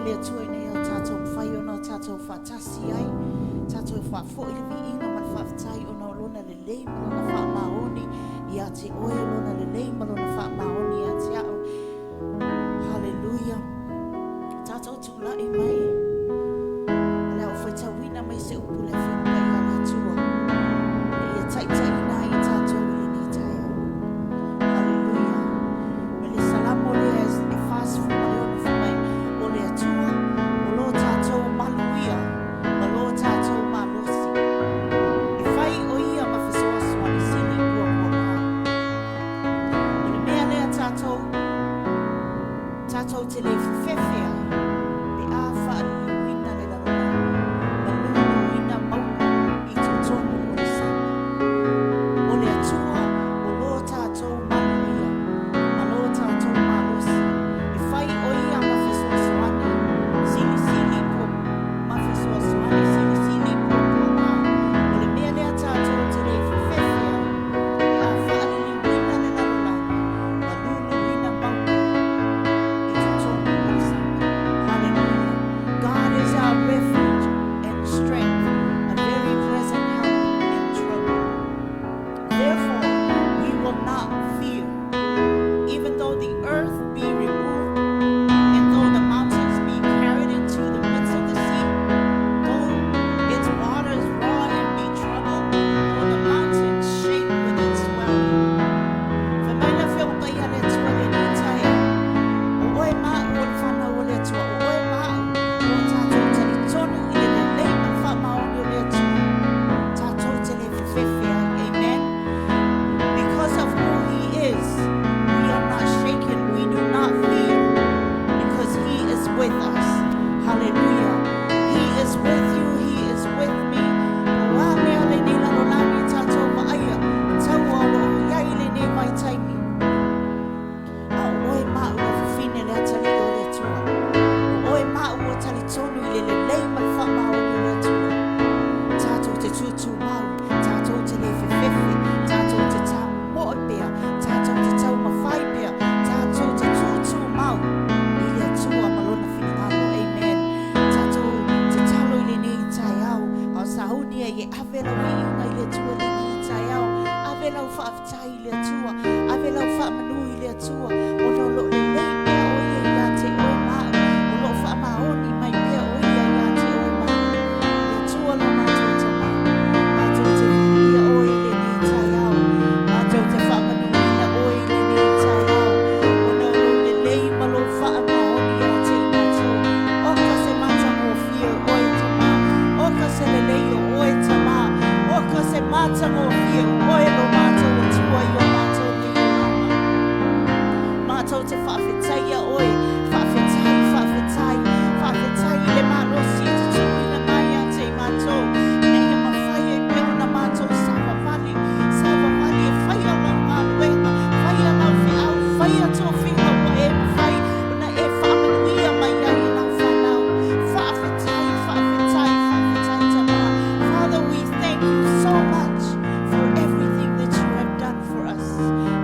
lea tua nei o tātou whai o no tātou whatasi ai, tātou whafo i vi inga man whaftai o no lona le lei malona wha maoni i a te oe lona le lei malona wha maoni i a te ao. Hallelujah. Tātou tula i mai. Alea o whai tawina mai se upu le whimpai a lea tua. Le ia taitai nai i tātou i ni tai au. Hallelujah. Me le salamo lea e fast food ma leona whamai o lea tua, o lo tātou maluia, ma lo tātou malosi. E whai o ia ma whasoasoa ni sili bua bua ngā. O le mea lea tātou te le whewhea, le a whaari wina le larona, ma lulu wina mauna i tō tonu o le sama. O le atua, o lo tātou maluia, ma lo tātou malosi. E whai o ia ma whasoasoani, sili po, ma whasoasoani, sili po ngā. O le mea lea tātou te le whewhea, le a whaari wina le larona, ma lulu wina mauna. Hallelujah. God is our refuge and strength, a very present help in trouble. Therefore, we will not fear, even though the earth be removed, and though the mountains be carried into the midst of the sea, though its waters roar and be troubled, though the mountains shake with its swelling. Whamaina whiaunga ia le tua le ni tae. O oe maa o le whanau o le tua, o oe maa o tātou tali tonu i le lei ma wha maoni o le tua. Tātou te le whiwhewhea, amen. Because of who he is, we are not shaken, we do not fear, because he is with us. Hallelujah. He is with you, he is with me. Wa mea le ni lalolani tātou maaia, taua o iai le ne mai taimi. A oe maa ua whiwhine le atali o le tua. O oe maa ua tali tonu i le lei mai wha mao o le tua. Tātou te tutu mau, tātou te le whiwhiwhi, tātou te tā moe pia, tātou te tau mawhai pia, tātou te tutu mau i le tua malona whingalo, amen. Tātou te talo i le ni tai au, au sahunia i awela winga i le tua le ni tai au, awela u whaaftai i le tua, awela u whaamanu i le tua, o no lo le lei mea o ia ia te oe maa, o lo whaamaoni mai mea o ia ia te oe maa, le tua lo mātou te maa, mātou te whiwhia o i le ni tai au, mātou te whaamanuina o i le ni tai au, o no lo le lei ma lo whaamaoni a te mātou, o ka se mātango whia o e te maa, o ka se le lei o e te maa, o ka se mātango whia o e lo mātou o tua i o mātou ni o lama. Mātou te whawhetai a oe, whawhetai le malosi te tuina mai a te mātou. Ne he mawhai e peo na mātou sawawali e whai a lau ngā luenga, whai a lau whiau, whai a tō whiua wa e mawhai, una e whaamanuia mai ai i lau whanau. Whawhetai ta mā. Father, we thank you so much for everything that you have done for us.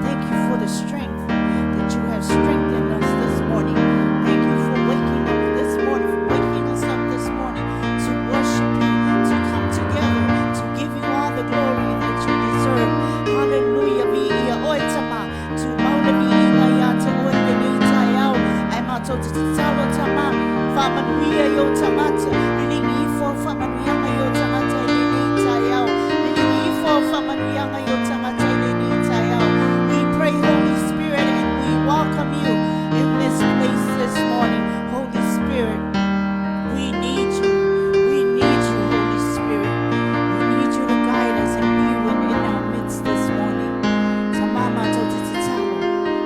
Thank you for the strength that you have strengthened us this morning. Thank you for waking up this morning, for waking us up this morning to worship you, to come together, to give you all the glory that you deserve. Hallelujah. Mi ia oe tama, tu mauna mi ia ia te oe le ni tai au. Ai mātou te talo tama, whamanuia i o tangata, rilingi i fo whamanuianga i o tangata i le ni tai au. Rilingi i fo whamanuianga i o tangata i le ni tai au. We pray, Holy Spirit, and we welcome you in this place this morning. Holy Spirit, we need you. We need you, Holy Spirit. We need you to guide us and be in our midst this morning. Tama mātou te talo,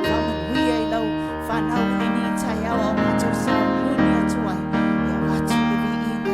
whamanuia i lau whanau le ni tai au o mātou sa uni atuai. Ia watu le vi ina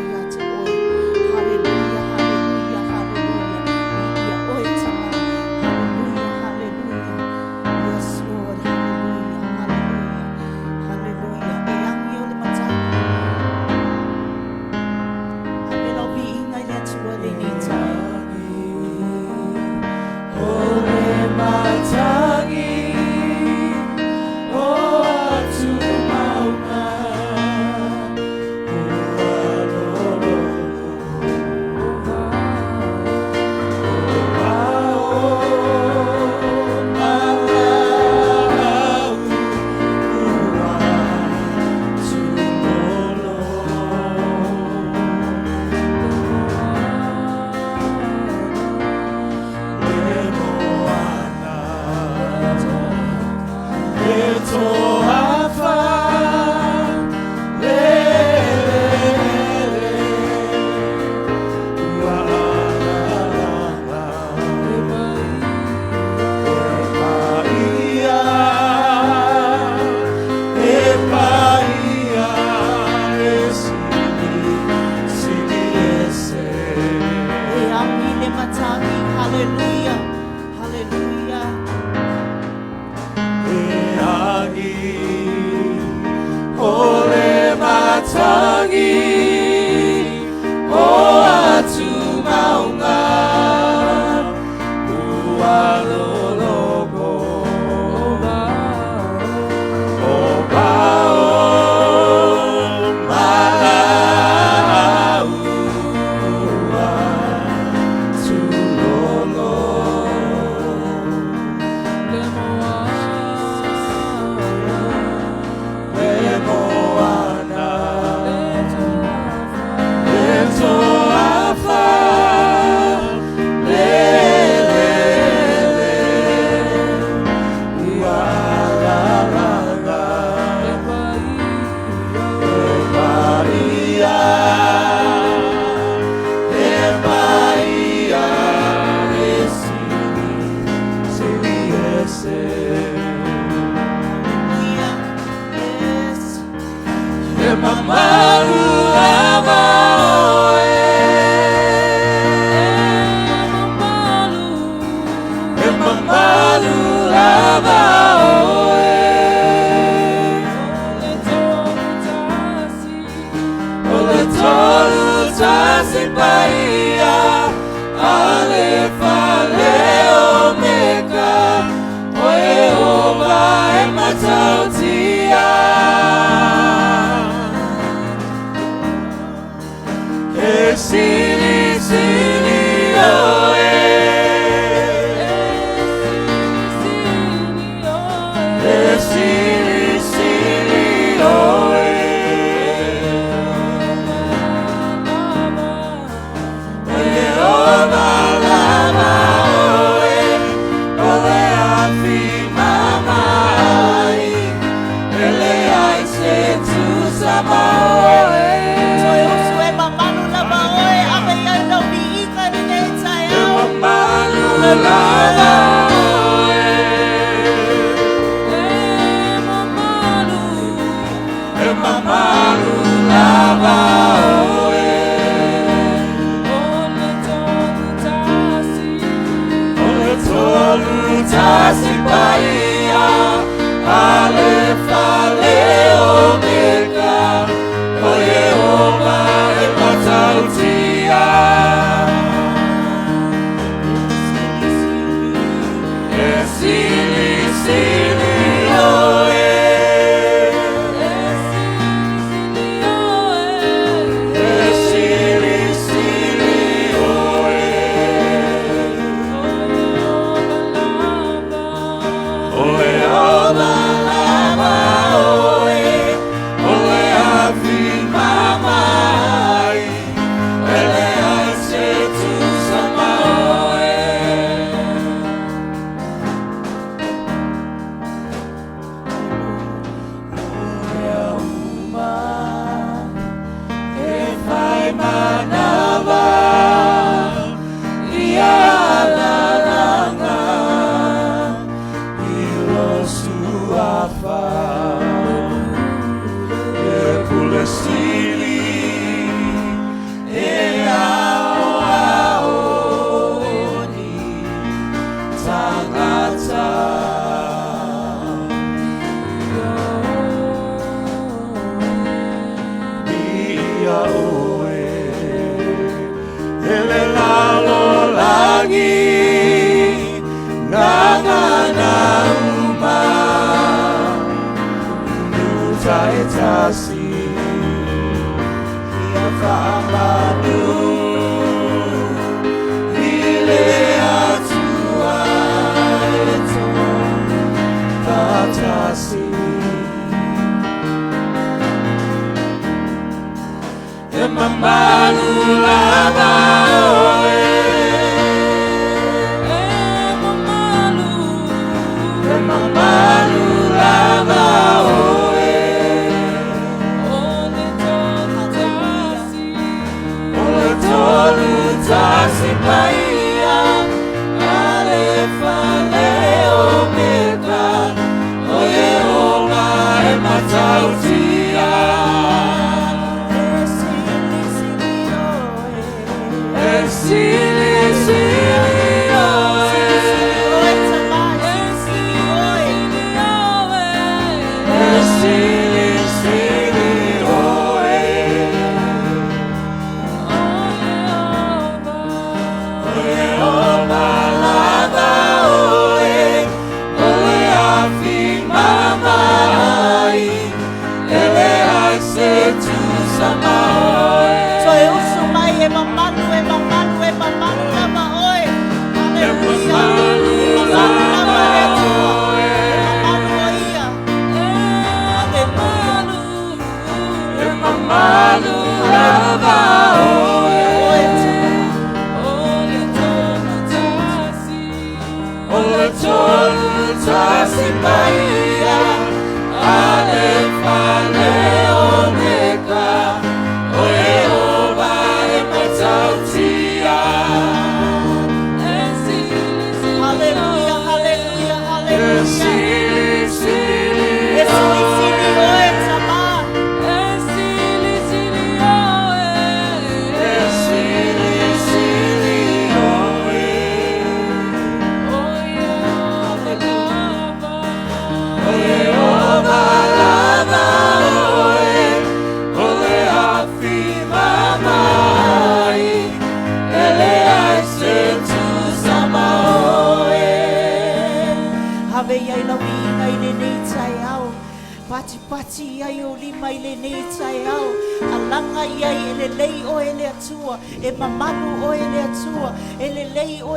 Pati ai o lima I le nei tai au. Alanga iai e le lei o e le atua. E mamalu o e le atua. E le lei o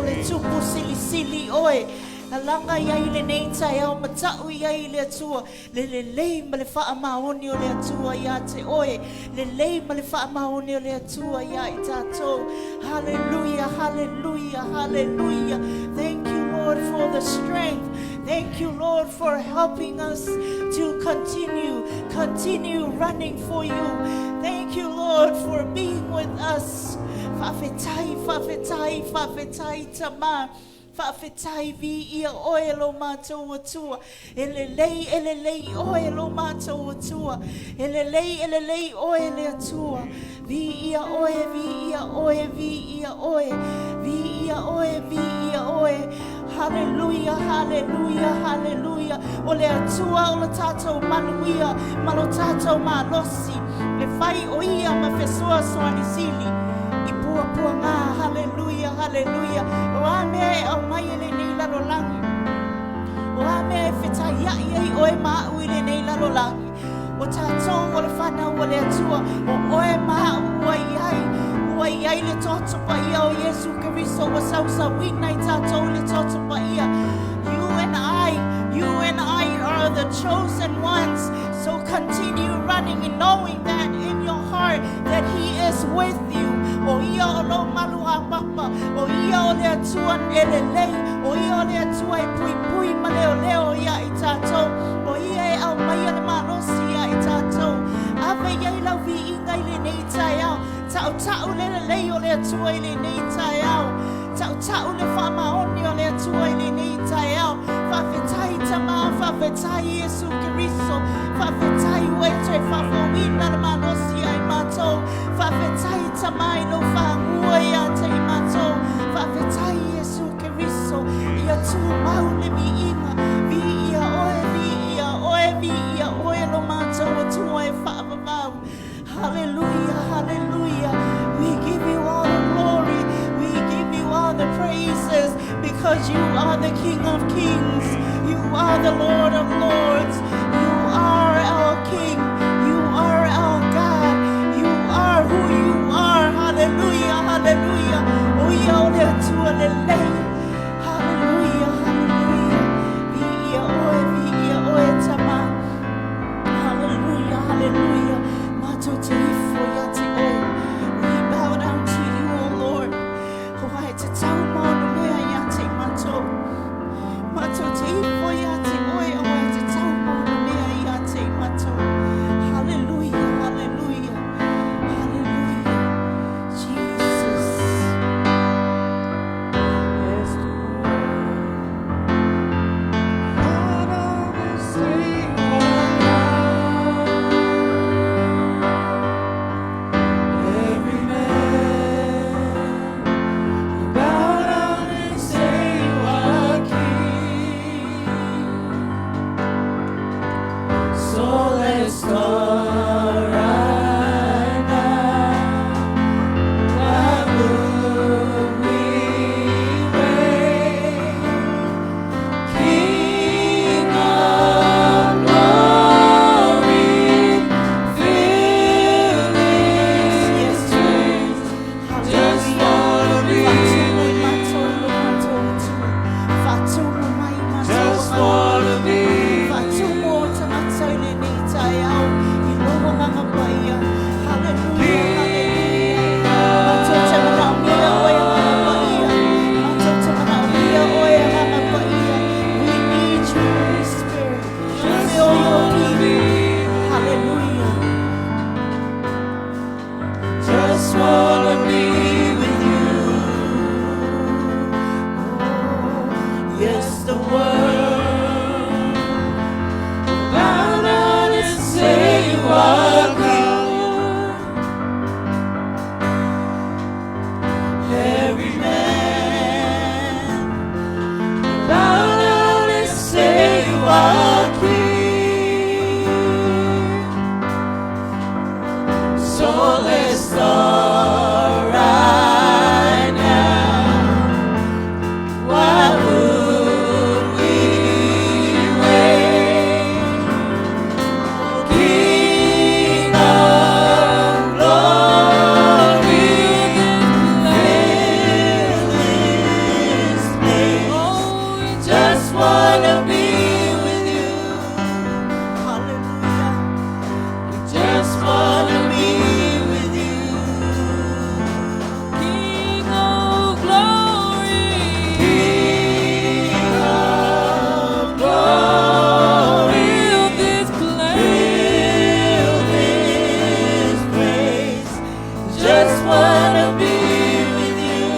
le tupu sili sili oe. Alanga iai le nei tai au. Matau iai le atua. Le lei ma le faa maoni o le atua ia te oe. Le lei ma le faa maoni o le atua ia I tatou. Hallelujah, hallelujah, hallelujah. Thank you, Lord, for the strength. Thank you, Lord, for helping us to continue running for you. Thank you, Lord, for being with us. Fafetai, fafetai, fafetai tama. Fafetai vi ia oe lo mātou atua. Elelei oe lo mātou atua. Elelei oe le atua. Vi ia oe, vi ia oe, vi ia oe. Vi ia oe, vi ia oe. Hallelujah, hallelujah, hallelujah. O le atua o le tātou manuia, ma lo tātou malosi. Le whai o ia ma whesua soani sili. I pua ngā, hallelujah, hallelujah. O ame au mai ele nei laro langi. O ame whetai iai ei oe mau ele nei laro langi. O tātou o le whanau o le atua, o oe mau ua iai. Ua iai le totopa ia o Yesu Keriso wa sausa wina I tātou le totopa ia. You and I are the chosen ones. So continue running and knowing that in your heart that He is with you. O ia o lo malu a papa. O ia o le atua elelei. O ia o le atua pui pui ma leo ia I tātou. O ia e au mai ale malosi ia I tātou. Ave iai lau vi inga I le nei tai au. Tau lelelei o le atua I le nei tai au. Tau le whamaoni o le atua I le nei tai au. Whawhetai tama, whawhetai Yesu Keriso. Whawhetai uetre, whawhawina le manosi ai mātou. Whawhetai tama I lo whangua ia te I mātou. Whawhetai Yesu Keriso. Ia tū mau le mi inga. Vi ia oe, vi ia oe, vi ia oe lo mātou atua e whaamavau. Hallelujah, hallelujah. We give you all the glory. We give you all the praises because you are the King of Kings. You are the Lord of Lords. You are our King. You are our God. You are who you are. Hallelujah, hallelujah. O ia o le atua le lei. Hallelujah, hallelujah. Vi ia oe tama. Hallelujah, hallelujah. Mato te ifo ia te oe. We bow down to you, O Lord. Ho ai te tau mono mea ia te mato. Mato te ifo ia te oe. Ho ai te tau mono mea ia te mato. Hallelujah, hallelujah, hallelujah. Jesus. Yes, Lord. God of the sea, oh God. So let's start right now. Why would we wait? King of glory, fill this place. Oh, we just wanna be with you. Hallelujah. We just wanna be with you. King of glory, King of glory, fill this place. Fill this place. Just wanna be with you.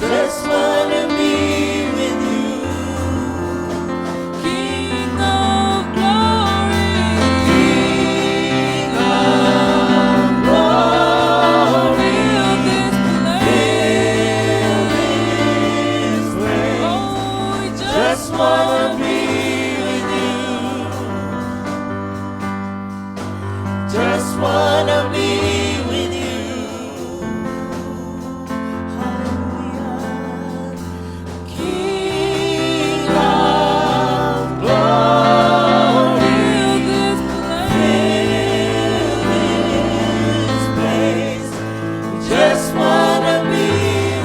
Just wanna be with you. King of glory, King of glory, fill this place. Oh, we just wanna be with you. Just wanna be with you. Hallelujah. King of glory, fill this place. We just wanna be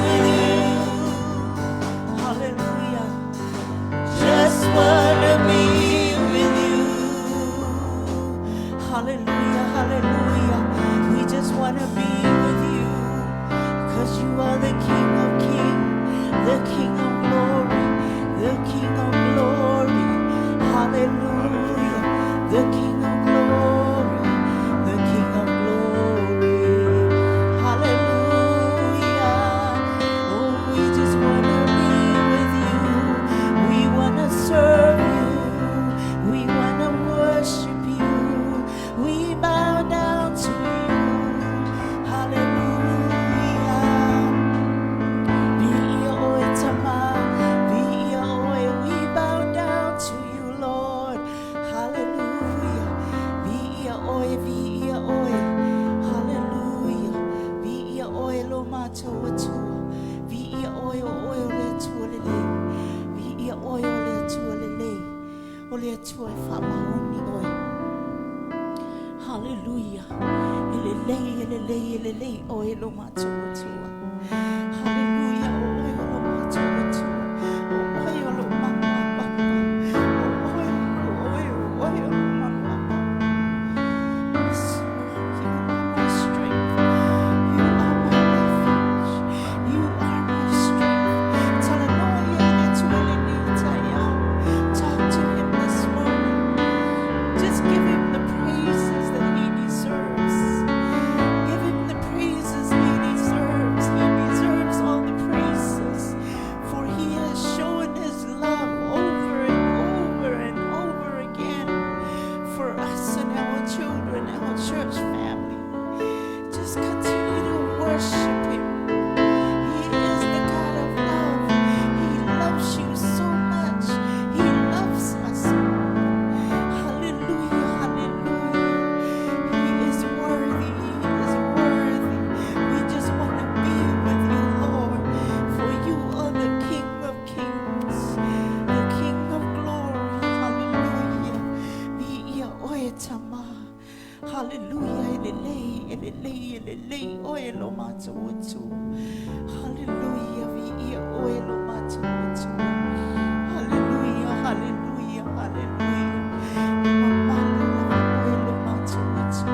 with you. Hallelujah. Just wanna be with you. Hallelujah, hallelujah. We just want to be with you because you are the King of kings, the King of glory, the King of glory. Hallelujah. The King of glory, the King of glory. Hallelujah. Oh, we just want to be with you. We want to serve you. We want to worship you. We bow down to you. Hallelujah. We bow down to you, Lord. Hallelujah. Hallelujah. Hallelujah. Talk to him this morning. Just give him the praises that he deserves. Give him the praises he deserves. He deserves all the praises. For he has shown his love over and over and over again for us and our children, our church family. Just continue to worship him. He is the God of love. He loves you so much. He loves us. Hallelujah, hallelujah. He is worthy. He is worthy. We just want to be with you, Lord. For you are the King of kings, the King of glory. Hallelujah. Be your oetama. Hallelujah. Elelei, oelo matutu. Hallelujah. Be your oelo matutu. Hallelujah, hallelujah, hallelujah. Imamalo oelo matutu.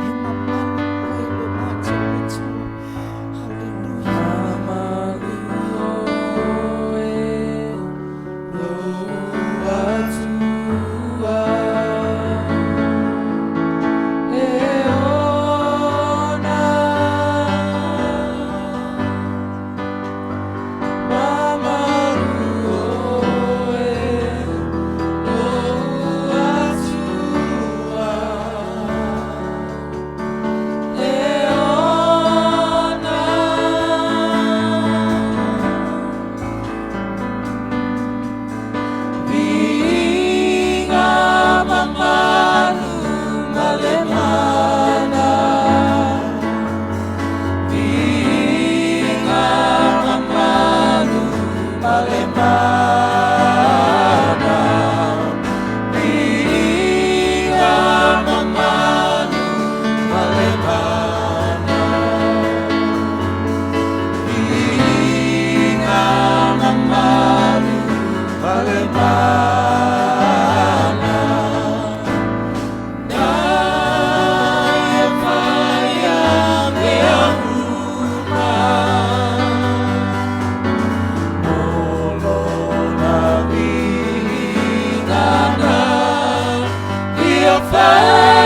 Imamalo oelo matutu. Hallelujah. Mamalu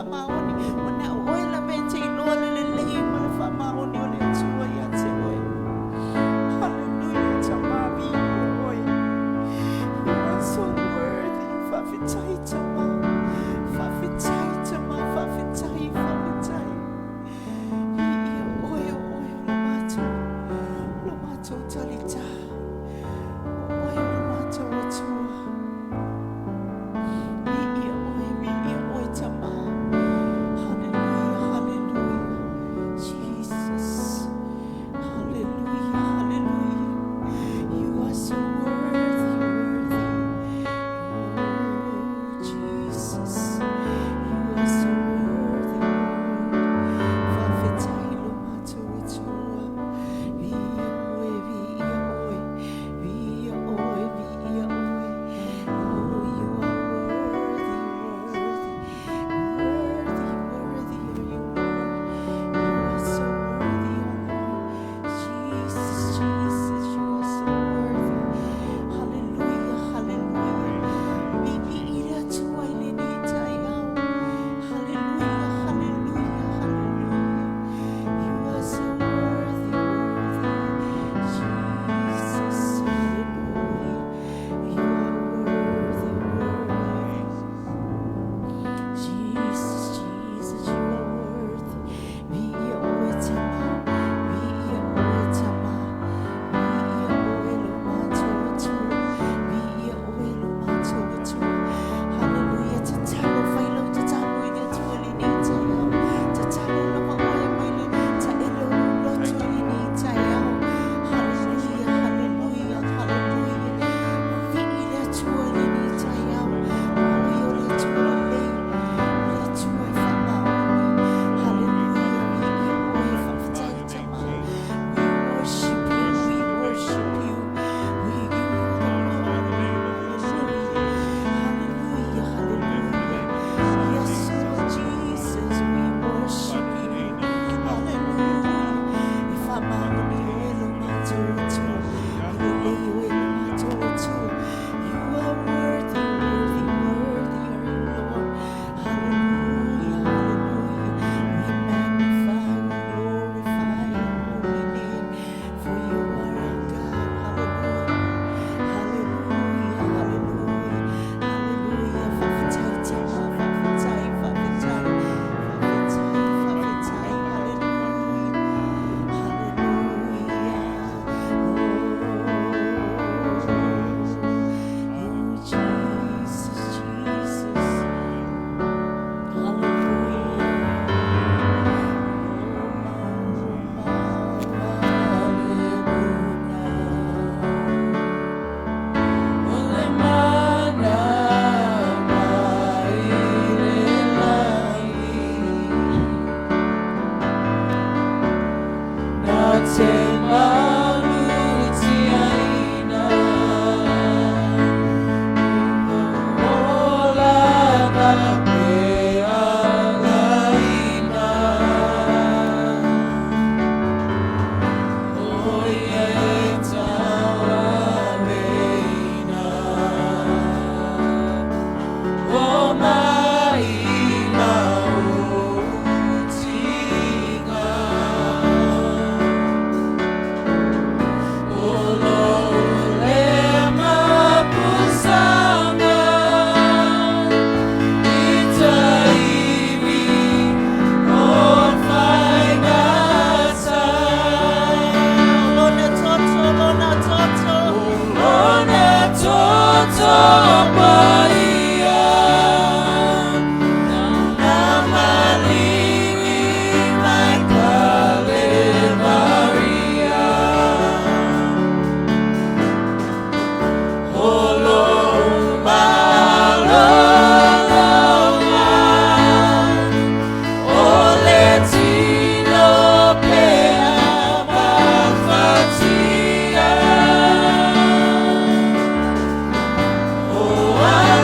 maoni ona oila bete ilola lele mala fa maoni ole tua ya te oi. Hallelujah tamavi oi. You are so worthy. Fafitai tama. Fafitai tama. Fafitai fafitai. Oi oi lomato. Lomato talita. Oi lomato tua. Oh,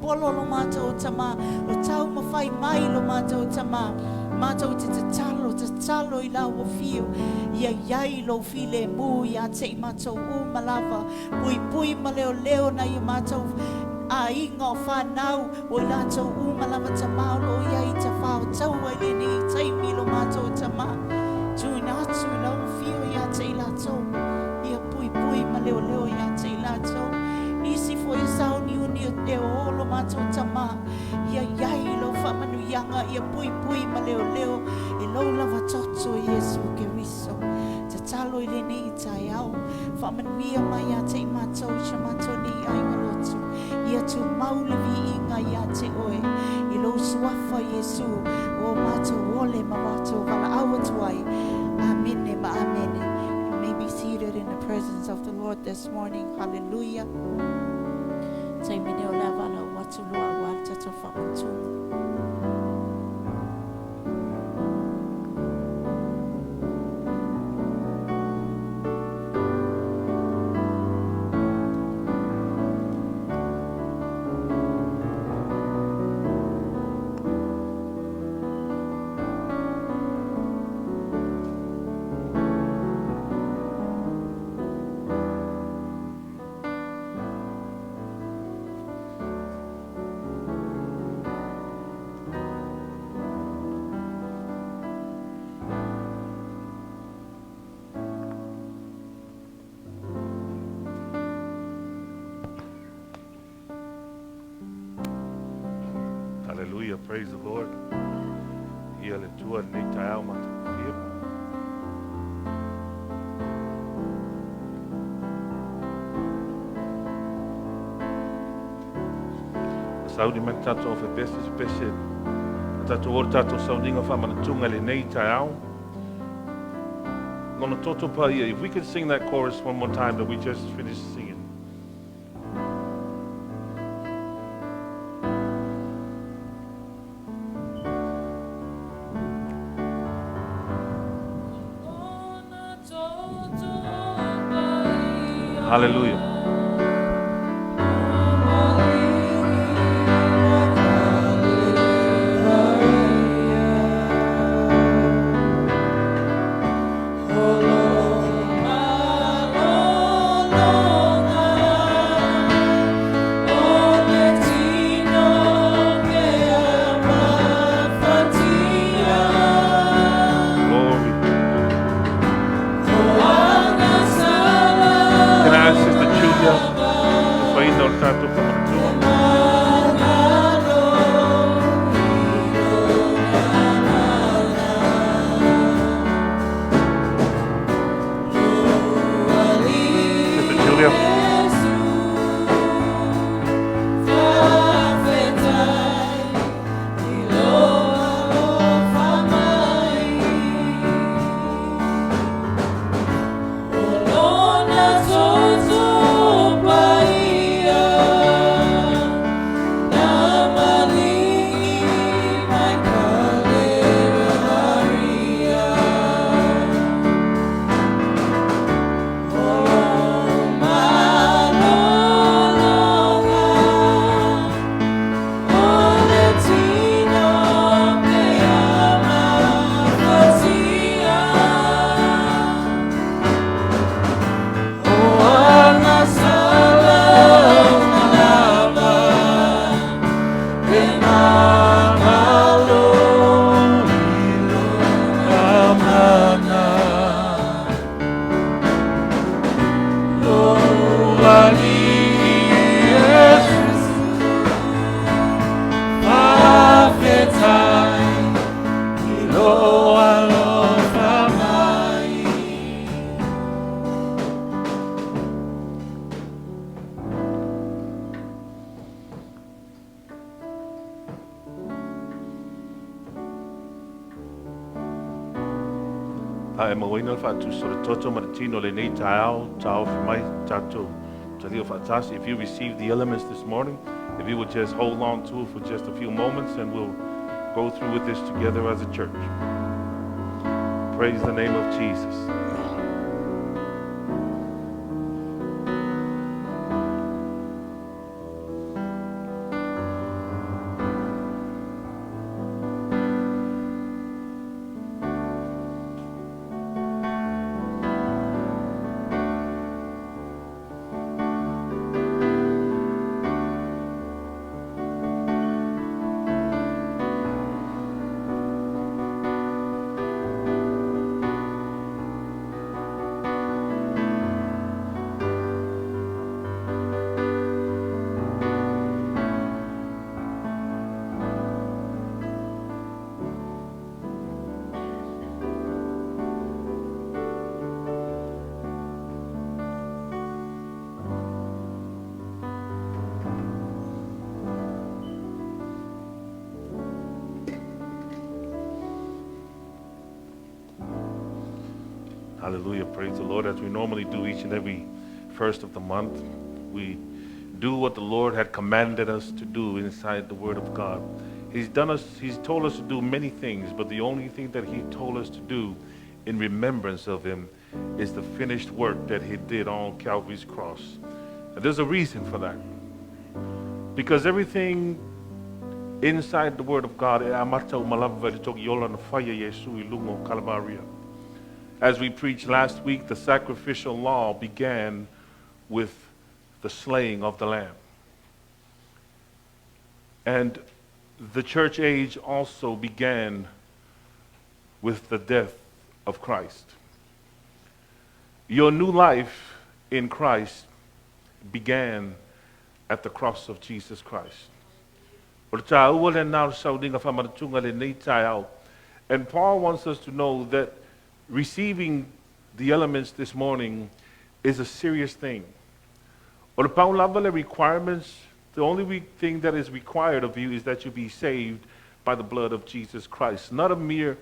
Polo lo mato tama o tau ma fai mai lo mato tama mato te talo I la o fio ia iai lo file mu ia te mato u malava pui ma leo na I mato a inga o whanau o I lato u malava tama lo iai ta whao tau ai le ni tai mi lo mato tama tui na atu la o fio ia te lato ia pui ma leo ia te lato Nisi fo I sao ni uni o te o lo mato tama ia iai lo whamanu ianga ia pui ma leo e lo lava toto Yesu ke riso te talo I le ni tai au whamanu ia mai a te mato shamato ni ai ngalotu ia tu maule vi inga ia te oe I lo suafa Yesu o mato ole ma mato vala awa tuai amene ma amene. You may be seated in the presence of the Lord this morning. Hallelujah. Say me deo lava la watu loa wa tato whamantu. Hallelujah. Praise the Lord. Ia le tua nei tai au matapia. Saudi man tato of besi spese. Tato or tato saudinga fa manatunga le nei tai au. Lona toto pa ia. If we could sing that chorus one more time that we just finished singing. Hallelujah. Ai mawina fatu sora toto maratino le nei tau mai tato talio fatasi. If you received the elements this morning, if you would just hold on to it for just a few moments, and we'll go through with this together as a church. Praise the name of Jesus. Hallelujah, praise the Lord. As we normally do each and every first of the month, we do what the Lord had commanded us to do inside the Word of God. He's told us to do many things, but the only thing that He told us to do in remembrance of Him is the finished work that He did on Calvary's cross. And there's a reason for that. Because everything inside the Word of God, as we preached last week, the sacrificial law began with the slaying of the lamb. And the church age also began with the death of Christ. Your new life in Christ began at the cross of Jesus Christ. And Paul wants us to know that receiving the elements this morning is a serious thing. Or the requirements, the only thing that is required of you is that you be saved by the blood of Jesus Christ, not a mere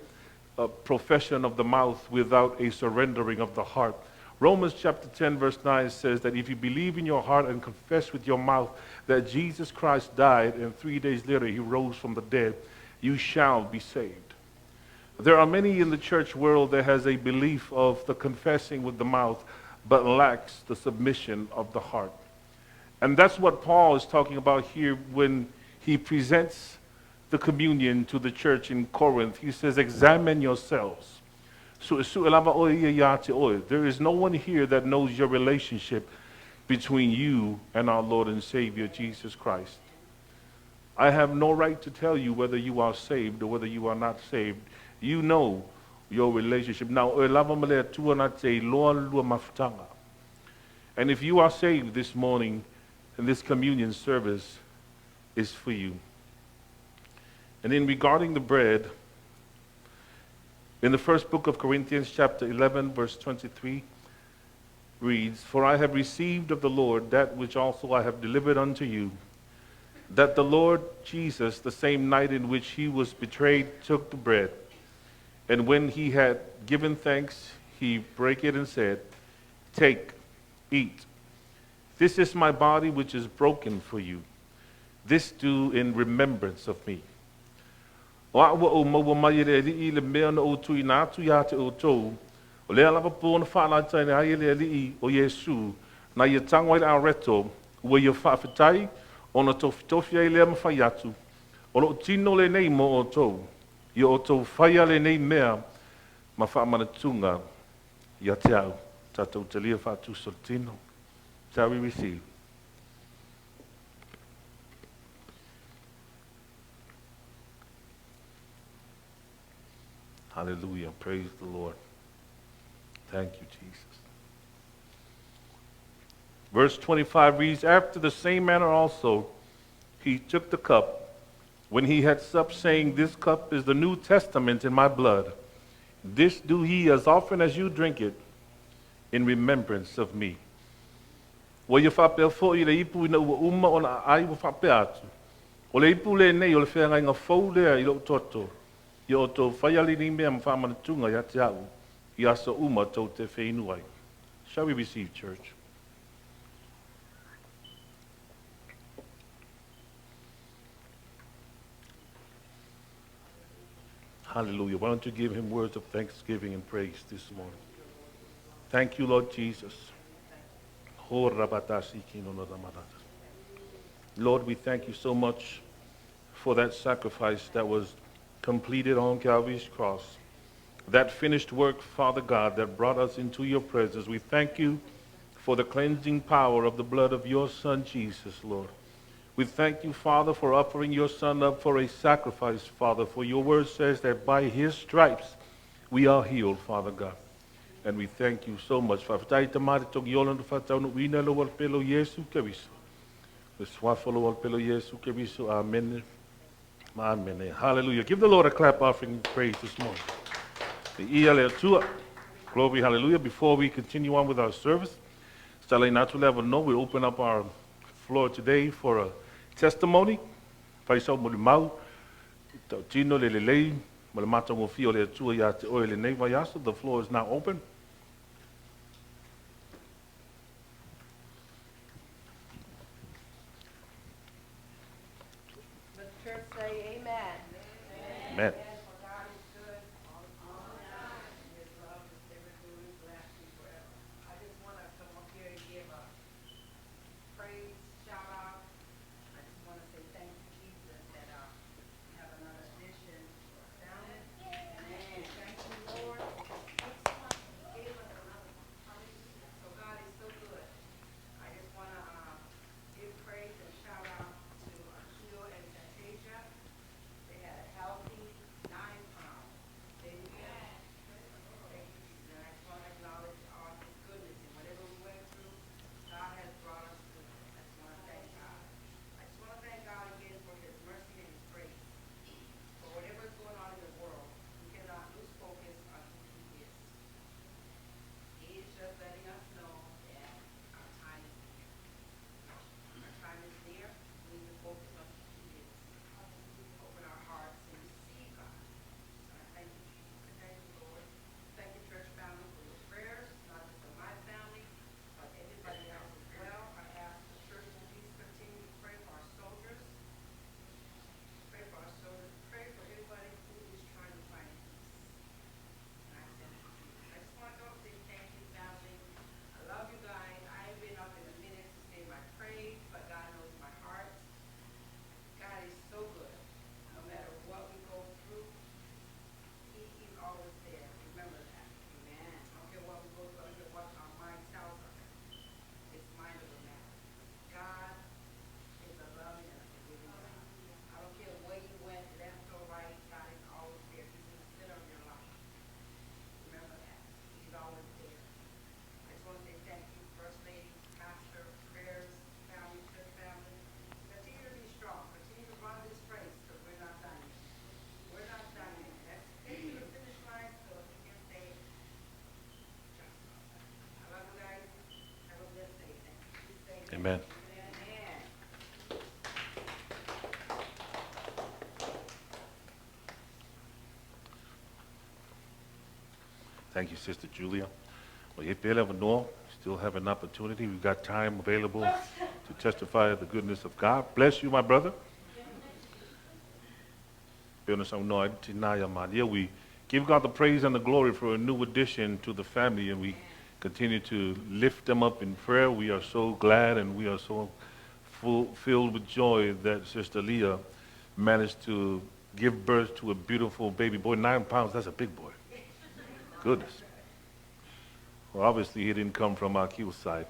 profession of the mouth without a surrendering of the heart. Romans chapter 10 verse 9 says that if you believe in your heart and confess with your mouth that Jesus Christ died and 3 days later he rose from the dead, you shall be saved. There are many in the church world that has a belief of the confessing with the mouth but lacks the submission of the heart. And that's what Paul is talking about here when he presents the communion to the church in Corinth. He says, examine yourselves. There is no one here that knows your relationship between you and our Lord and Savior, Jesus Christ. I have no right to tell you whether you are saved or whether you are not saved. You know your relationship. Now, and if you are saved this morning, and this communion service is for you. And in regarding the bread, in the first book of Corinthians, chapter 11, verse 23, reads, For I have received of the Lord that which also I have delivered unto you, that the Lord Jesus, the same night in which he was betrayed, took the bread. And when he had given thanks, he brake it and said, Take, eat. This is my body which is broken for you. This do in remembrance of me. Na ye tangwai a reto, ua ye whawhitai, ona tofitofia lea mawhaiatu, ona tino le nei mo o tau, ia o tau whaia le nei mea, ma whaamanatunga, ia te au, tatou te lia whātu so tino. Shall we receive? Hallelujah. Praise the Lord. Thank you, Jesus. Verse 25 reads, After the same manner also he took the cup when he had supped, saying, This cup is the New Testament in my blood. This do ye as often as you drink it in remembrance of me. Wa ia whapea fo i le ipu ina ua uma o na ai wa whapea atu. O le ipu le nei o le whenga inga fau lea i lo toto. I o tō whaiali ni mea mwhamanatunga ia te au. I asa uma tō te whenua ai. Shall we receive, church? Hallelujah. Why don't you give him words of thanksgiving and praise this morning? Thank you, Lord Jesus. Lord, we thank you so much for that sacrifice that was completed on Calvary's cross. That finished work, Father God, that brought us into your presence. We thank you for the cleansing power of the blood of your Son, Jesus, Lord. We thank you, Father, for offering your Son up for a sacrifice, Father, for your word says that by his stripes we are healed, Father God. And we thank you so much. Amen. Amen. Hallelujah. Give the Lord a clap offering praise this morning. Glory, hallelujah. Before we continue on with our service, we open up our floor today for a testimony. The floor is now open. The church say amen. Amen. Amen. Thank you, Sister Julia. Well, if you ever know, still have an opportunity. We've got time available to testify of the goodness of God. Bless you, my brother. We give God the praise and the glory for a new addition to the family, and we continue to lift them up in prayer. We are so glad and we are so filled with joy that Sister Leah managed to give birth to a beautiful baby boy. 9 pounds, that's a big boy. Goodness. Well, obviously he didn't come from our side.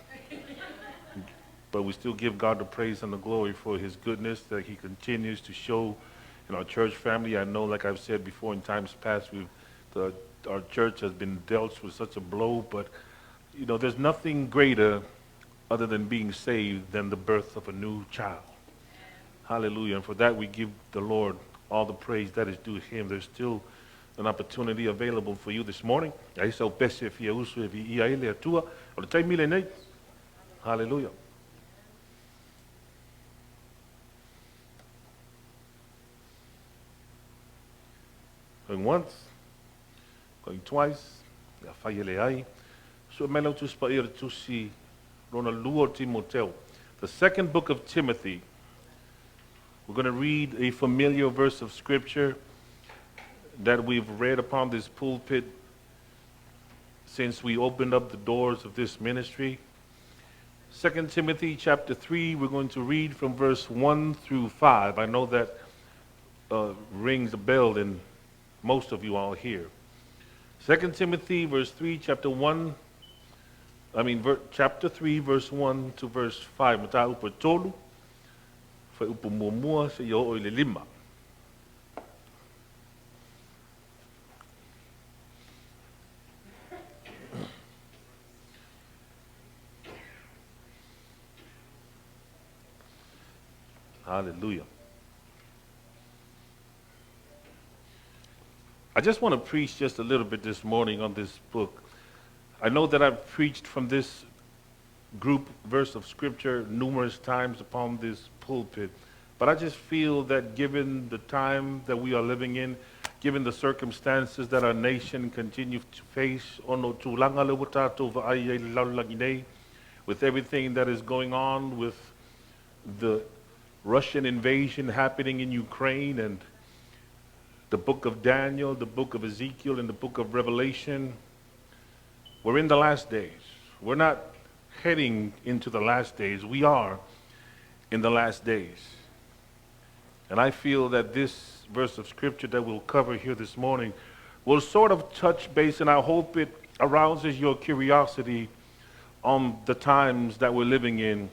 But we still give God the praise and the glory for his goodness that he continues to show in our church family. I know, like I've said before in times past, our church has been dealt with such a blow, but you know, there's nothing greater other than being saved than the birth of a new child. Hallelujah. And for that we give the Lord all the praise that is due him. There's still an opportunity available for you this morning. Hallelujah. Going once, going twice, the second book of Timothy. We're going to read a familiar verse of scripture that we've read upon this pulpit since we opened up the doors of this ministry. 2 Timothy chapter 3, we're going to read from verse 1 through 5. I know that rings a bell in most of you all here. 2 Timothy chapter 3, verse 1 to verse 5. Hallelujah. I just want to preach just a little bit this morning on this book. I know that I've preached from this group verse of scripture numerous times upon this pulpit, but I just feel that given the time that we are living in, given the circumstances that our nation continues to face, with everything that is going on, with the Russian invasion happening in Ukraine, and the book of Daniel, the book of Ezekiel, and the book of Revelation, we're in the last days. We're not heading into the last days. We are in the last days. And I feel that this verse of scripture that we'll cover here this morning will sort of touch base, and I hope it arouses your curiosity on the times that we're living in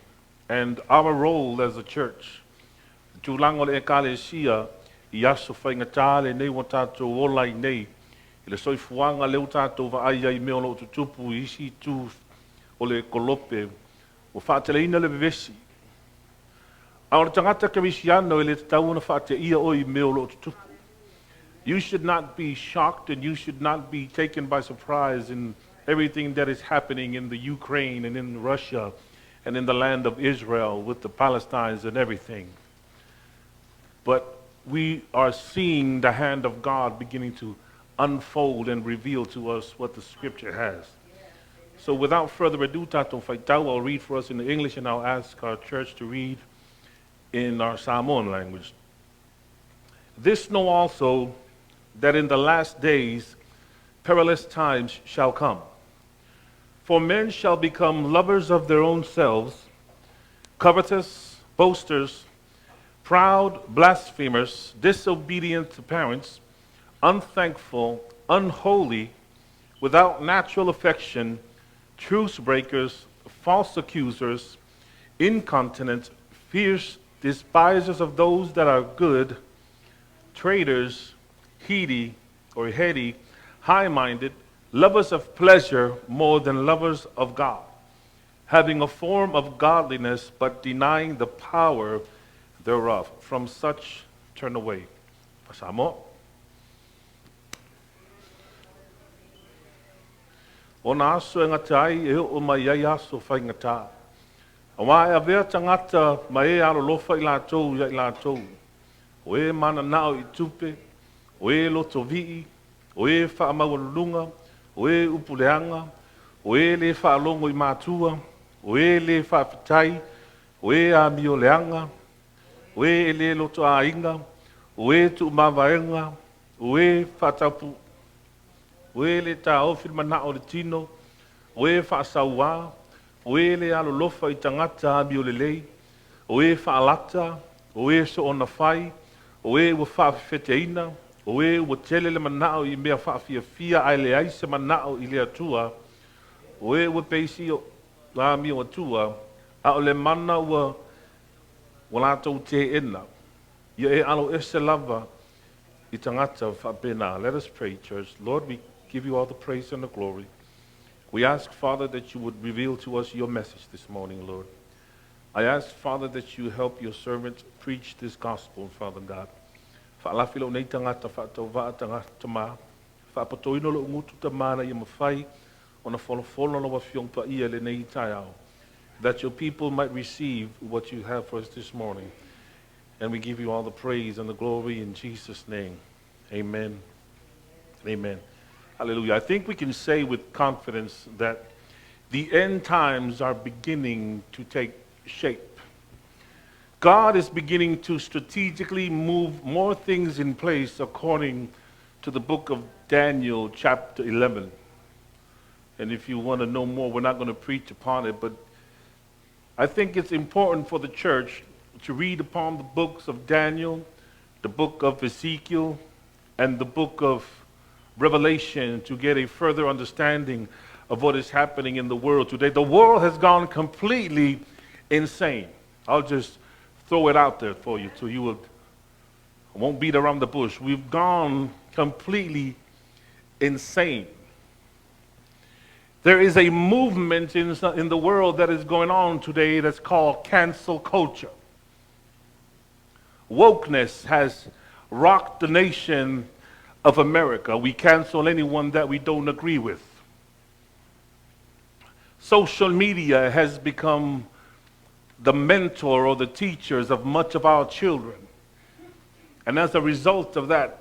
and our role as a church. Iaso whaingatale nei wa tātou olai nei. I le soifuanga leo tātou wa ai me o lo tutupu isi tu o le kolope. O whaateleina le vevesi. A o le tangata karisiano e le tauna whaateia oi me o lo tutupu. You should not be shocked and you should not be taken by surprise in everything that is happening in the Ukraine and in Russia and in the land of Israel with the Palestinians and everything. But we are seeing the hand of God beginning to unfold and reveal to us what the scripture has. So without further ado, Tato Faitau, I'll read for us in the English and I'll ask our church to read in our Samoan language. This know also that in the last days perilous times shall come. For men shall become lovers of their own selves, covetous, boasters, proud, blasphemers, disobedient to parents, unthankful, unholy, without natural affection, truce breakers, false accusers, incontinent, fierce, despisers of those that are good, traitors, heady, high-minded, lovers of pleasure more than lovers of God, having a form of godliness but denying the power thereof. From such turn away. Pasamo. O na aso e ngatai e o mai ai aso whai ngata. Wai a vea tangata ma e alo lofa I lātou ia I lātou. O e mana nao I tupe, o e loto vii, o e wha maurulunga, o e upuleanga, o e le wha alongo I mātua, o e le wha fitai, o e a mio leanga, o e le loto a inga, o e tu mavaenga, o e wha tapu, o e le tā ofir mana o le tino, o e wha saua, o e le alo lofa I tangata a mio le lei, o e wha alata, o e so ona whai, o e ua whaafeteina, o e ua tele le manao I mea whaafia ai le aise manao I le atua, o e ua peisi o la mi o atua, a o le mana ua lātou te ena, ia e alo ese lava I tangata whaapena. Let us pray, church. Lord, we give you all the praise and the glory. We ask, Father, that you would reveal to us your message this morning, Lord. I ask, Father, that you help your servant preach this gospel, Father God. Whaalawhilo nei tangata whaatauwa tangata mā. Whaapatoino lo ngutu ta mana I mawhai o na wholofolo wa whiongpa ia le nei tai au. That your people might receive what you have for us this morning. And we give you all the praise and the glory in Jesus' name. Amen. Amen. Hallelujah. I think we can say with confidence that the end times are beginning to take shape. God is beginning to strategically move more things in place according to the book of Daniel chapter 11. And if you want to know more, we're not going to preach upon it, but I think it's important for the church to read upon the books of Daniel, the book of Ezekiel, and the book of Revelation to get a further understanding of what is happening in the world today. The world has gone completely insane. I'll just throw it out there for you so you won't beat around the bush. We've gone completely insane. There is a movement in the world that is going on today that's called cancel culture. Wokeness has rocked the nation of America. We cancel anyone that we don't agree with. Social media has become the mentor or the teachers of much of our children. And as a result of that,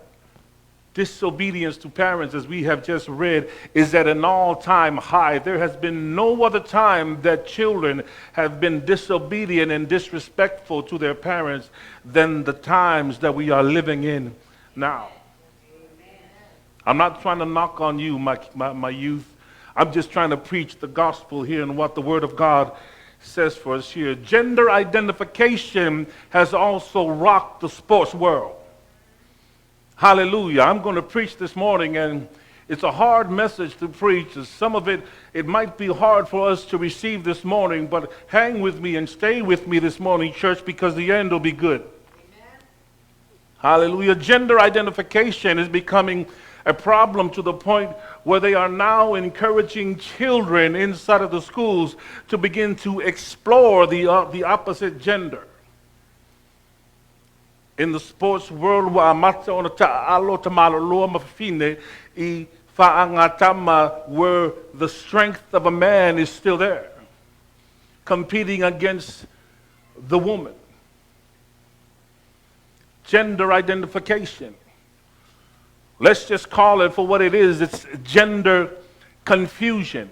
disobedience to parents, as we have just read, is at an all-time high. There has been no other time that children have been disobedient and disrespectful to their parents than the times that we are living in now. I'm not trying to knock on you, my youth. I'm just trying to preach the gospel here and what the Word of God says for us here. Gender identification has also rocked the sports world. Hallelujah. I'm going to preach this morning, and it's a hard message to preach. Some of it might be hard for us to receive this morning, but hang with me and stay with me this morning, church, because the end will be good. Amen. Hallelujah. Gender identification is becoming a problem to the point where they are now encouraging children inside of the schools to begin to explore the opposite gender. In the sports world, where the strength of a man is still there, competing against the woman. Gender identification. Let's just call it for what it is. It's gender confusion.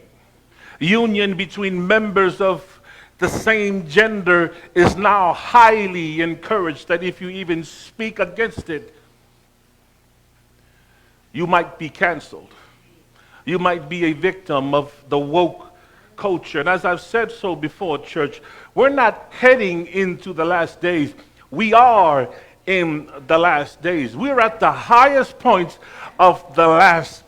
Union between members of the same gender is now highly encouraged, that if you even speak against it, you might be canceled. You might be a victim of the woke culture. And as I've said so before, church, we're not heading into the last days. We are in the last days. We're at the highest points of the last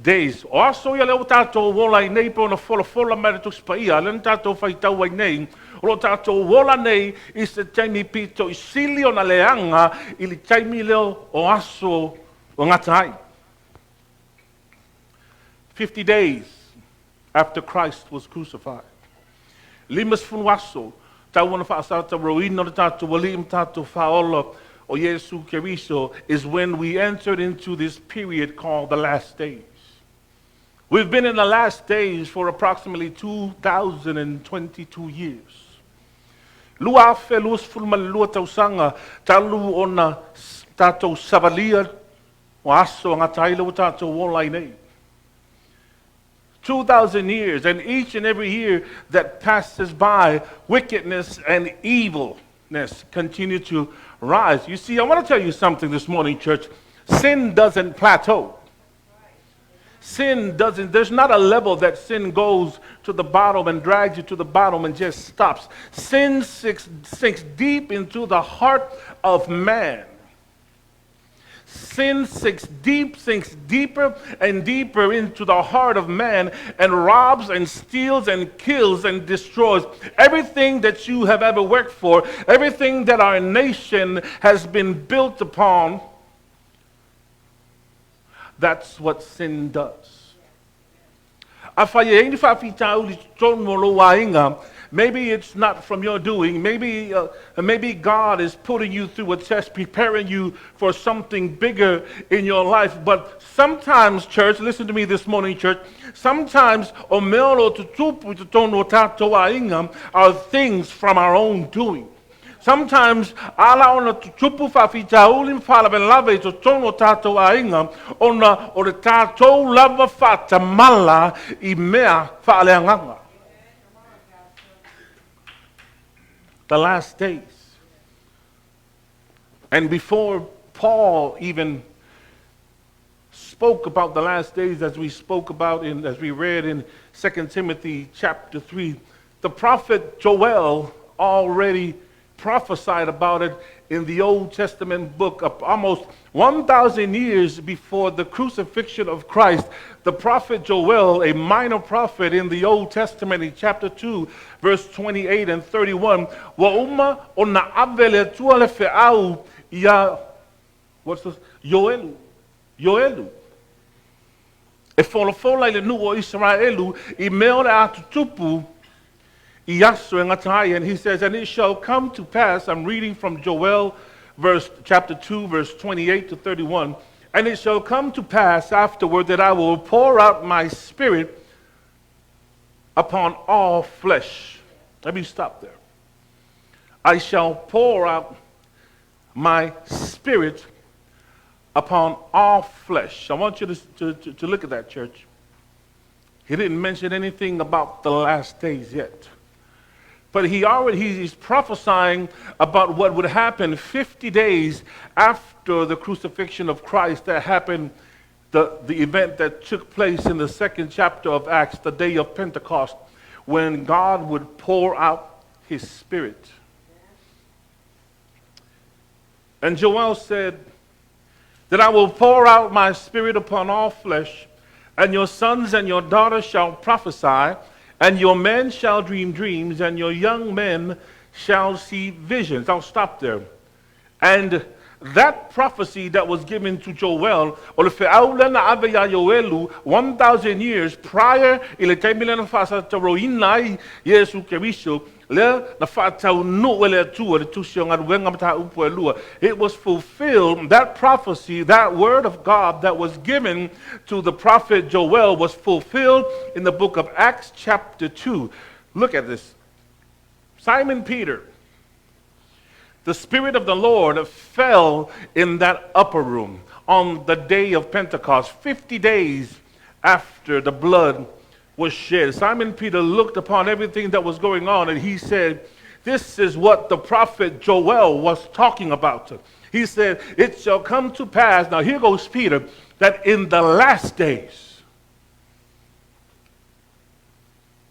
days. Also, ya leo tato wola nei po na fola mara tu spaia, len tato fai tau ai nei, o tato wola nei I se taimi pito I silio na leanga I li taimi leo o aso o ngatai. 50 days after Christ was crucified. Limas funwaso, tau wana whaasata roina tato walim tato faola o Yesu Keriso is when we entered into this period called the last days. We've been in the last days for approximately 2022 years. Lua fe lua fulma lua tausanga talu ona tatou savalia o aso nga tailo tatou wolai nei. 2,000 years, and each and every year that passes by, wickedness and evilness continue to rise. You see, I want to tell you something this morning, church. Sin doesn't plateau. Sin doesn't, there's not a level that sin goes to the bottom and drags you to the bottom and just stops. Sin sinks deep into the heart of man. Sin sinks deeper and deeper into the heart of man and robs and steals and kills and destroys everything that you have ever worked for, everything that our nation has been built upon. That's what sin does. Maybe it's not from your doing. Maybe God is putting you through a test, preparing you for something bigger in your life. But sometimes, church, listen to me this morning, church. Sometimes are things from our own doing. Sometimes ala ona tupu fa fita ulin fala ben lave to tono tato ainga ona o le tato lava fata mala I mea fa aleanganga. The last days. And before Paul even spoke about the last days, as we read in 2 Timothy chapter 3, the prophet Joel already prophesied about it in the Old Testament book of almost 1,000 years before the crucifixion of Christ. The prophet Joel, a minor prophet in the Old Testament, in chapter 2, verse 28 and 31, what's this? Yoelu. E folofola I le nu o Israelu I mea atu tupu and he says, and it shall come to pass, I'm reading from Joel chapter 2, verse 28 to 31, and it shall come to pass afterward that I will pour out my spirit upon all flesh. Let me stop there. I shall pour out my spirit upon all flesh. I want you to look at that, church. He didn't mention anything about the last days yet. But he's prophesying about what would happen 50 days after the crucifixion of Christ. That happened, the event that took place in the 2nd chapter of Acts, the day of Pentecost, when God would pour out his spirit. And Joel said that I will pour out my spirit upon all flesh, and your sons and your daughters shall prophesy, and your men shall dream dreams, and your young men shall see visions. I'll stop there. And that prophecy that was given to Joel, 1,000 years prior, it was fulfilled, that prophecy, that word of God that was given to the prophet Joel was fulfilled in the book of Acts chapter 2. Look at this. Simon Peter, the Spirit of the Lord fell in that upper room on the day of Pentecost, 50 days after the blood was shed. Simon Peter looked upon everything that was going on and he said, this is what the prophet Joel was talking about. He said, it shall come to pass, now here goes Peter, that in the last days.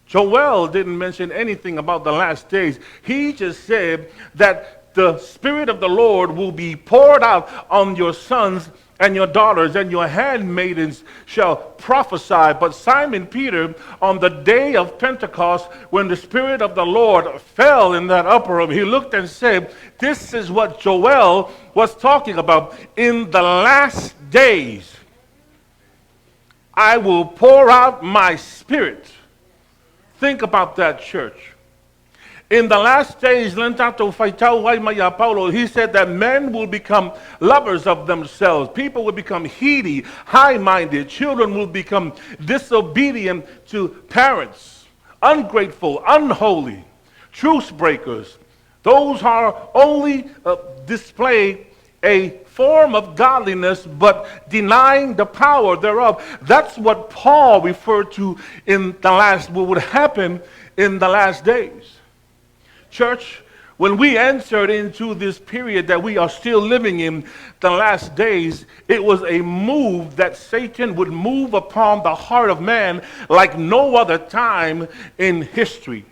Joel didn't mention anything about the last days. He just said that the Spirit of the Lord will be poured out on your sons and your daughters, and your handmaidens shall prophesy. But Simon Peter, on the day of Pentecost, when the Spirit of the Lord fell in that upper room, he looked and said, this is what Joel was talking about. In the last days, I will pour out my Spirit. Think about that, church. In the last days, he said that men will become lovers of themselves. People will become heady, high-minded. Children will become disobedient to parents, ungrateful, unholy, truce breakers, Those are only display a form of godliness, but denying the power thereof. That's what Paul referred to in the last, what would happen in the last days. Church, when we entered into this period that we are still living in, the last days, it was a move that Satan would move upon the heart of man like no other time in history.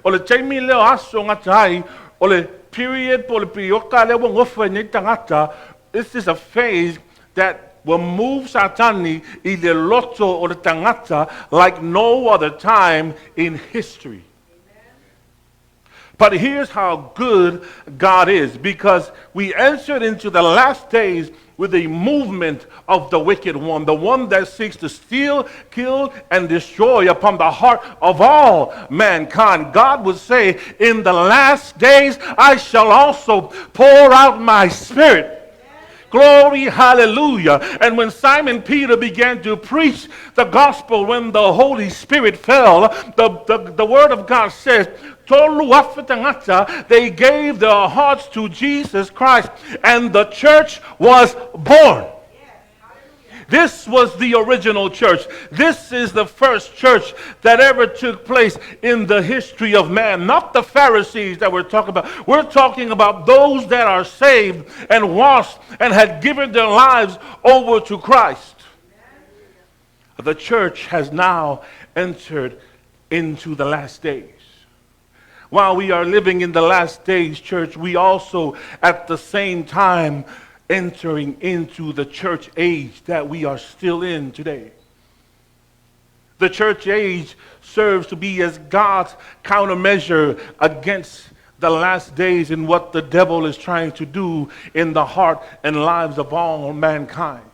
Ole Jamie Leo aso ngatai, ole period pole pioka le wongofe ni tangata. This is a phase that will move Satani in the loto or the tangata like no other time in history. But here's how good God is, because we entered into the last days with a movement of the wicked one, the one that seeks to steal, kill, and destroy upon the heart of all mankind. God would say, in the last days I shall also pour out my spirit. Glory, hallelujah. And when Simon Peter began to preach the gospel, when the Holy Spirit fell, the word of God says, they gave their hearts to Jesus Christ, and the church was born. This was the original church. This is the first church that ever took place in the history of man. Not the Pharisees that we're talking about. We're talking about those that are saved and washed and had given their lives over to Christ. The church has now entered into the last days. While we are living in the last days, church, we also at the same time entering into the church age that we are still in today. The church age serves to be as God's countermeasure against the last days and what the devil is trying to do in the heart and lives of all mankind.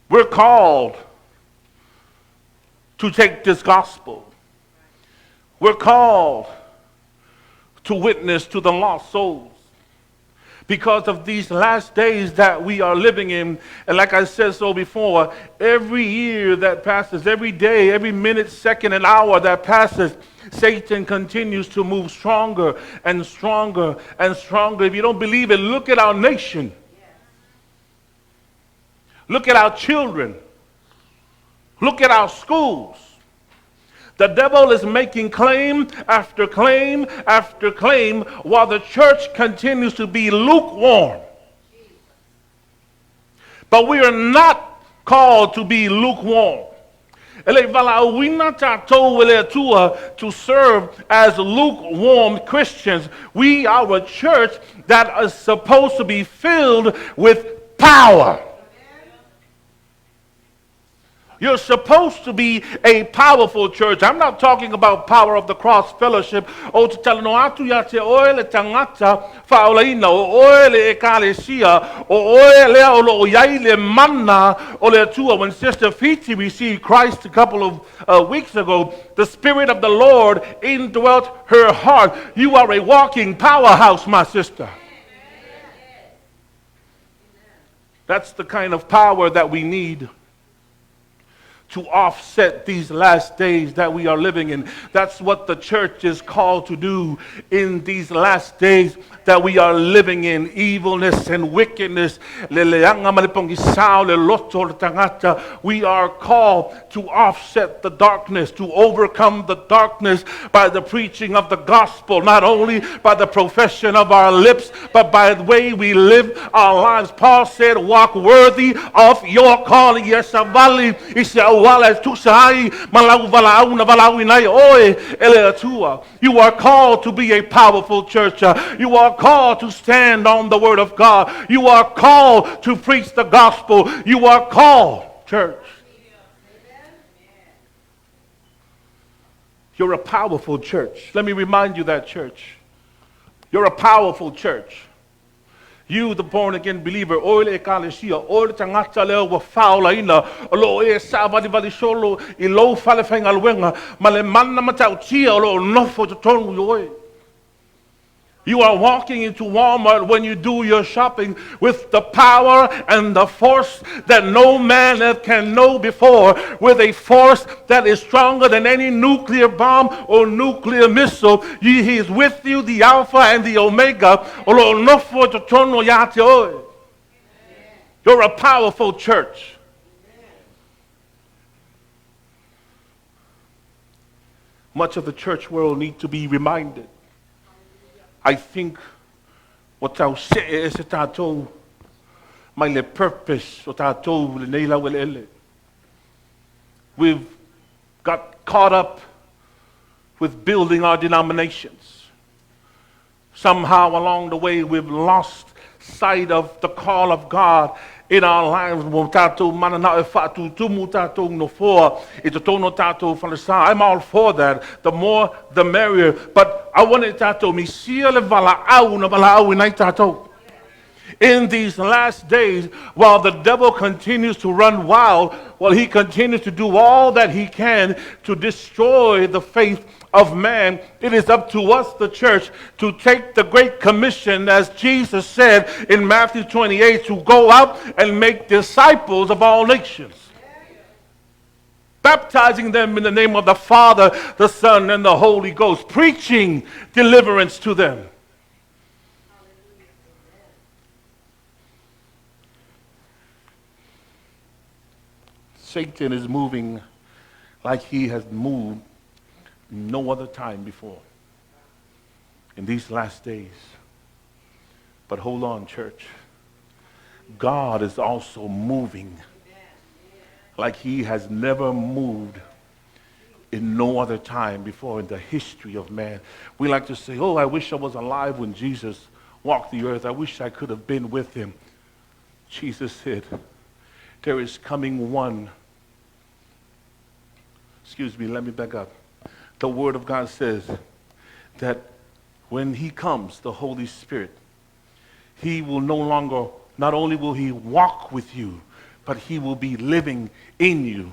We're called to take this gospel. We're called to witness to the lost souls. Because of these last days that we are living in, and like I said so before, every year that passes, every day, every minute, second, and hour that passes, Satan continues to move stronger and stronger and stronger. If you don't believe it, look at our nation. Look at our children. Look at our schools. The devil is making claim after claim after claim while the church continues to be lukewarm. But we are not called to be lukewarm. To serve as lukewarm Christians. We are a church that is supposed to be filled with power. You're supposed to be a powerful church. I'm not talking about power of the cross fellowship. When Sister Fiti received Christ a couple of weeks ago, the Spirit of the Lord indwelt her heart. You are a walking powerhouse, my sister. That's the kind of power that we need to offset these last days that we are living in. That's what the church is called to do in these last days that we are living in. Evilness and wickedness. We are called to offset the darkness, to overcome the darkness by the preaching of the gospel, not only by the profession of our lips, but by the way we live our lives. Paul said, walk worthy of your calling. Yes, he said, you are called to be a powerful church. You are called to stand on the word of God. You are called to preach the gospel. You are called, church. You're a powerful church. Let me remind you that, church. You're a powerful church. You, the born again believer, oil e kalisia, oil tangata leo wa faula ina, lo e sa vali solo, I lo fale fenga luenga, male manna matau tia lo nofo to tonu yoe. You are walking into Walmart when you do your shopping with the power and the force that no man can know before, with a force that is stronger than any nuclear bomb or nuclear missile. He is with you, the Alpha and the Omega. You're a powerful church. Much of the church world needs to be reminded. I think what I say is that my purpose, what I told we've got caught up with building our denominations. Somehow along the way, we've lost sight of the call of God in our lives. I'm all for that. The more, the merrier. But I wanted to in these last days, while the devil continues to run wild, while he continues to do all that he can to destroy the faith of man, it is up to us, the church, to take the Great Commission, as Jesus said in Matthew 28, to go out and make disciples of all nations, baptizing them in the name of the Father, the Son, and the Holy Ghost, preaching deliverance to them. Satan is moving like he has moved no other time before in these last days. But hold on, church. God is also moving like he has never moved in no other time before in the history of man. We like to say, oh, I wish I was alive when Jesus walked the earth. I wish I could have been with him. Jesus said, there is coming one. Excuse me, let me back up. The Word of God says that when he comes, the Holy Spirit, he will no longer, not only will he walk with you, but he will be living in you.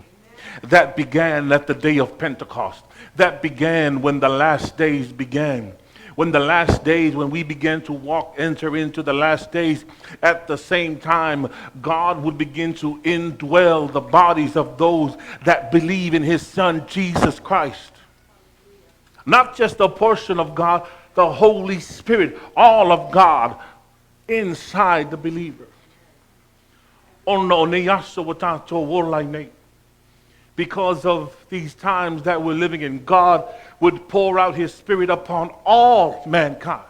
That began at the day of Pentecost. That began when the last days began. When the last days, when we began to enter into the last days, at the same time, God would begin to indwell the bodies of those that believe in his Son, Jesus Christ. Not just a portion of God, the Holy Spirit, all of God inside the believer. Because of these times that we're living in, God would pour out his Spirit upon all mankind.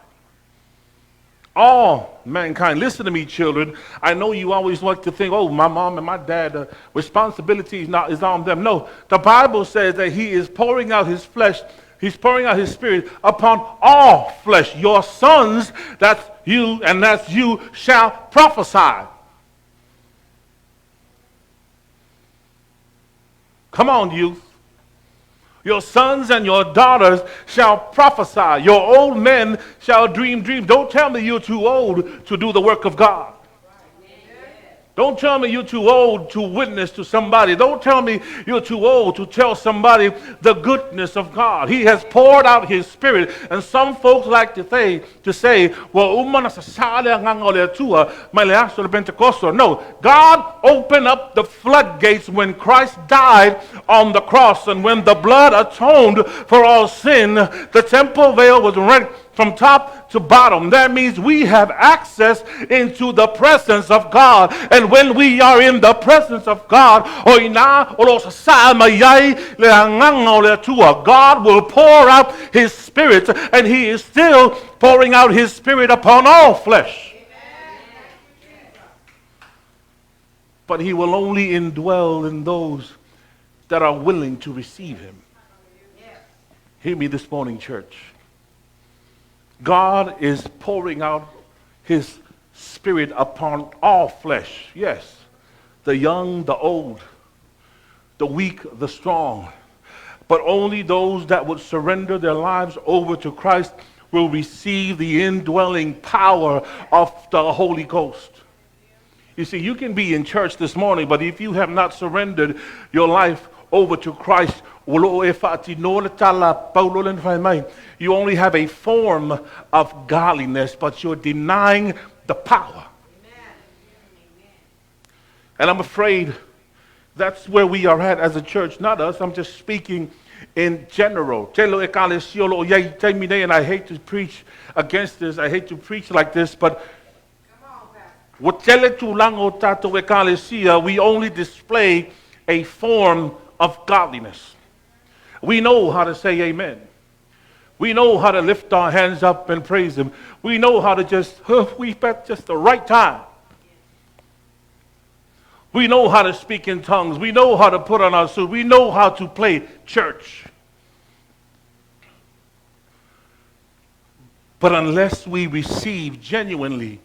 All mankind. Listen to me, children. I know you always like to think, oh, my mom and my dad, responsibility is on them. No, the Bible says that he is pouring out his flesh. He's pouring out his Spirit upon all flesh. Your sons, that's you, and that's you, shall prophesy. Come on, youth. Your sons and your daughters shall prophesy. Your old men shall dream dreams. Don't tell me you're too old to do the work of God. Don't tell me you're too old to witness to somebody. Don't tell me you're too old to tell somebody the goodness of God. He has poured out his Spirit. And some folks like to say, well, no, God opened up the floodgates when Christ died on the cross, and when the blood atoned for all sin, the temple veil was rent from top to bottom. That means we have access into the presence of God. And when we are in the presence of God, God will pour out his Spirit, and he is still pouring out his Spirit upon all flesh. But he will only indwell in those that are willing to receive him. Hear me this morning, church. God is pouring out his Spirit upon all flesh. Yes, the young, the old, the weak, the strong. But only those that would surrender their lives over to Christ will receive the indwelling power of the Holy Ghost. You see, you can be in church this morning, but if you have not surrendered your life over to Christ, you only have a form of godliness, but you're denying the power. And I'm afraid that's where we are at as a church. Not us, I'm just speaking in general. And I hate to preach against this, I hate to preach like this, but we only display a form of godliness. We know how to say amen. We know how to lift our hands up and praise Him. We know how to just weep at just the right time. We know how to speak in tongues. We know how to put on our suit. We know how to play church. But unless we receive genuinely,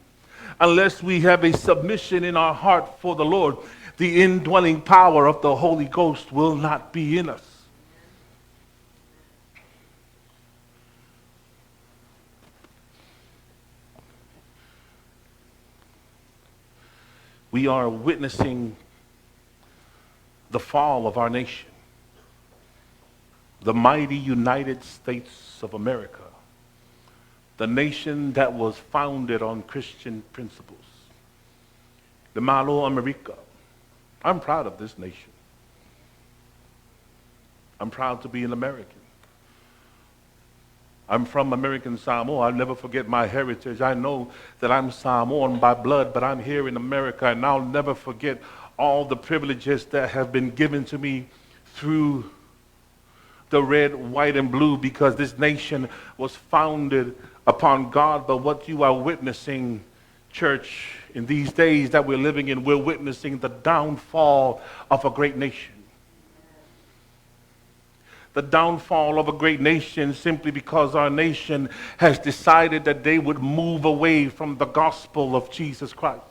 unless we have a submission in our heart for the Lord, the indwelling power of the Holy Ghost will not be in us. We are witnessing the fall of our nation, the mighty United States of America, the nation that was founded on Christian principles, the Malo America. I'm proud of this nation. I'm proud to be an American. I'm from American Samoa. I'll never forget my heritage. I know that I'm Samoan by blood, but I'm here in America, and I'll never forget all the privileges that have been given to me through the red, white, and blue, because this nation was founded upon God. But what you are witnessing, church, in these days that we're living in, we're witnessing the downfall of a great nation. The downfall of a great nation simply because our nation has decided that they would move away from the gospel of Jesus Christ.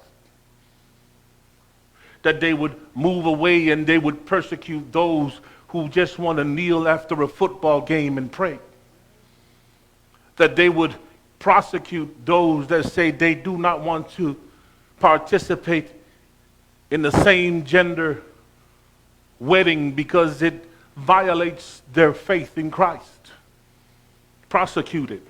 That they would move away and they would persecute those who just want to kneel after a football game and pray. That they would prosecute those that say they do not want to participate in the same gender wedding because it violates their faith in Christ. Prosecuted.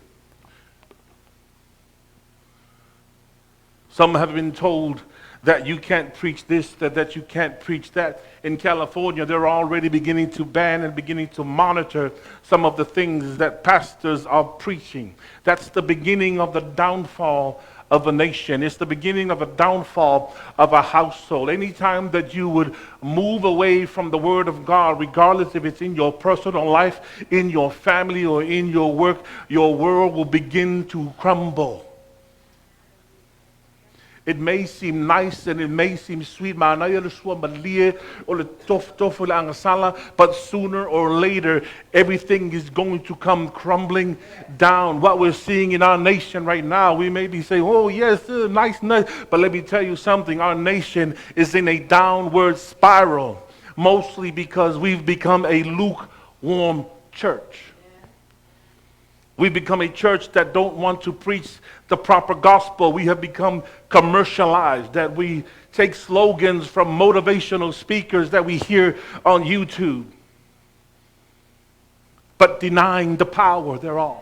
Some have been told that you can't preach this, that you can't preach that. In California, they're already beginning to ban and beginning to monitor some of the things that pastors are preaching. That's the beginning of the downfall of a nation. It's the beginning of a downfall of a household. Anytime that you would move away from the Word of God, regardless if it's in your personal life, in your family, or in your work, your world will begin to crumble. It may seem nice and it may seem sweet, but sooner or later, everything is going to come crumbling down. What we're seeing in our nation right now, we may be saying, oh yes, nice, but let me tell you something, our nation is in a downward spiral, mostly because we've become a lukewarm church. We've become a church that don't want to preach the proper gospel. We have become commercialized, that we take slogans from motivational speakers that we hear on YouTube, but denying the power thereof.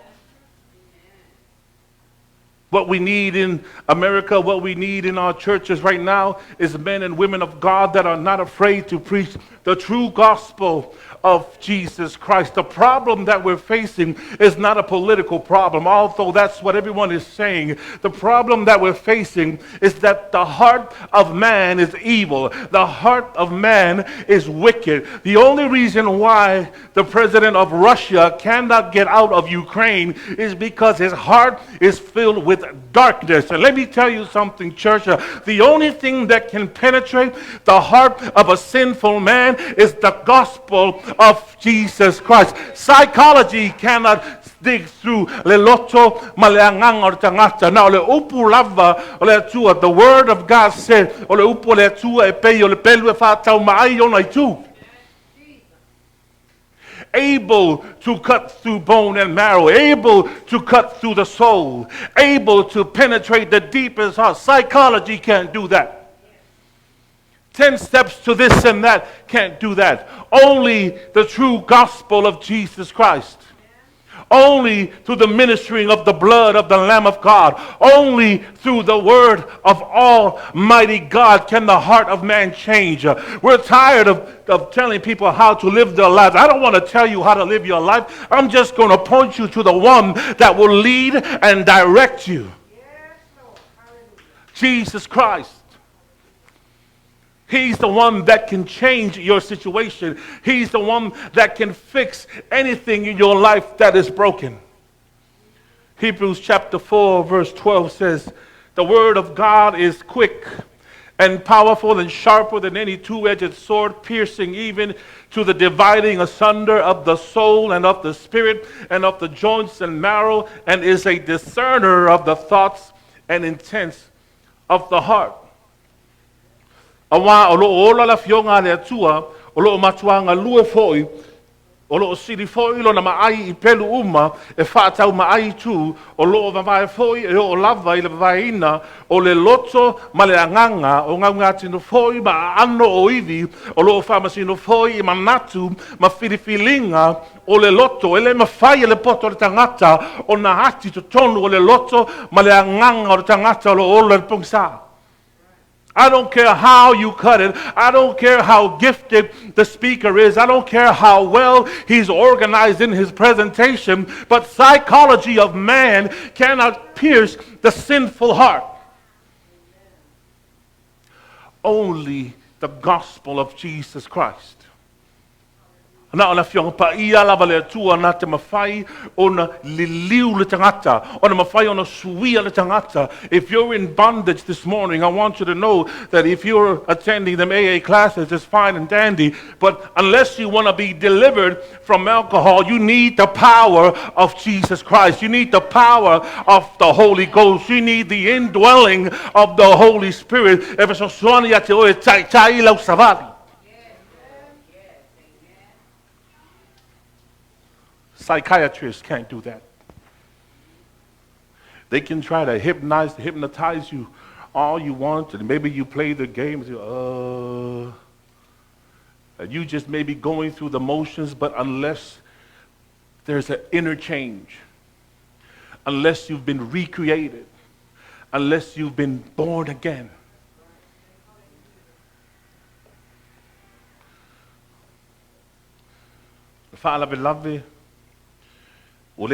What we need in America, what we need in our churches right now is men and women of God that are not afraid to preach the true gospel of Jesus Christ. The problem that we're facing is not a political problem, although that's what everyone is saying. The problem that we're facing is that the heart of man is evil. The heart of man is wicked. The only reason why the president of Russia cannot get out of Ukraine is because his heart is filled with darkness. And let me tell you something, church. The only thing that can penetrate the heart of a sinful man is the gospel of Jesus Christ. Psychology cannot dig through le loto maleangang or tangata. Now le upu lava le tua. The word of God said ole upu le tua e pe ole pelu e fa tau mai ona tu. able to cut through bone and marrow, able to cut through the soul, able to penetrate the deepest heart. Psychology can't do that. 10 steps to this and that can't do that. Only the true gospel of Jesus Christ. Only through the ministering of the blood of the Lamb of God. Only through the word of Almighty God can the heart of man change. We're tired of telling people how to live their lives. I don't want to tell you how to live your life. I'm just going to point you to the one that will lead and direct you. Jesus Christ. He's the one that can change your situation. He's the one that can fix anything in your life that is broken. Hebrews chapter 4 verse 12 says, the word of God is quick and powerful and sharper than any two-edged sword, piercing even to the dividing asunder of the soul and of the spirit and of the joints and marrow, and is a discerner of the thoughts and intents of the heart. Awa o lo ola la fionga le atua, o lo matuanga lue foi, o lo siri foi lo na maai I pelu uma, e whaatau maai tu, o lo vavai foi, e o lava I le vavaina, o le loto ma le anganga, o ngaunga tino foi, ma ano o iwi, o lo whamasino foi, ma natu, ma whiriwhilinga, o le loto, e le mawhai le poto o le tangata, o na hati to tonu o le loto, ma le anganga o le tangata, o lo o le pungsa. I don't care how you cut it. I don't care how gifted the speaker is. I don't care how well he's organized in his presentation. But psychology of man cannot pierce the sinful heart. Only the gospel of Jesus Christ. Na ona fiong pa ia lava le tua na te mawhai ona liliu le tangata, ona mawhai ona suia le tangata. If you're in bondage this morning, I want you to know that if you're attending them AA classes, it's fine and dandy, but unless you want to be delivered from alcohol, you need the power of Jesus Christ. You need the power of the Holy Ghost. You need the indwelling of the Holy Spirit. Ever so swani ate oe tai tai lau savali. Psychiatrists can't do that. They can try to hypnotize you all you want, and maybe you play the game, and you just may be going through the motions, but unless there's an interchange, unless you've been recreated, unless you've been born again, Father beloved, we're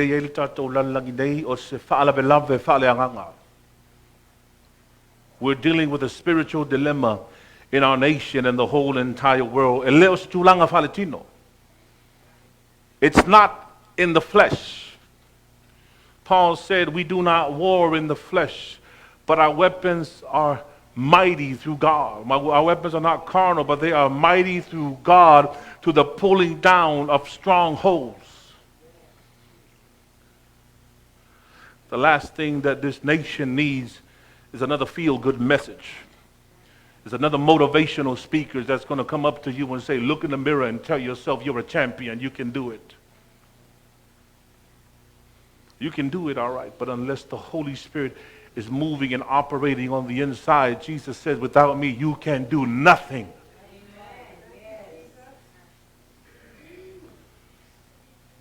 dealing with a spiritual dilemma in our nation and the whole entire world. It's not in the flesh. Paul said we do not war in the flesh, but our weapons are mighty through God. Our weapons are not carnal, but they are mighty through God to the pulling down of strongholds. The last thing that this nation needs is another feel-good message. Is another motivational speaker that's going to come up to you and say, look in the mirror and tell yourself you're a champion. You can do it. You can do it, all right, but unless the Holy Spirit is moving and operating on the inside, Jesus says, without me, you can do nothing.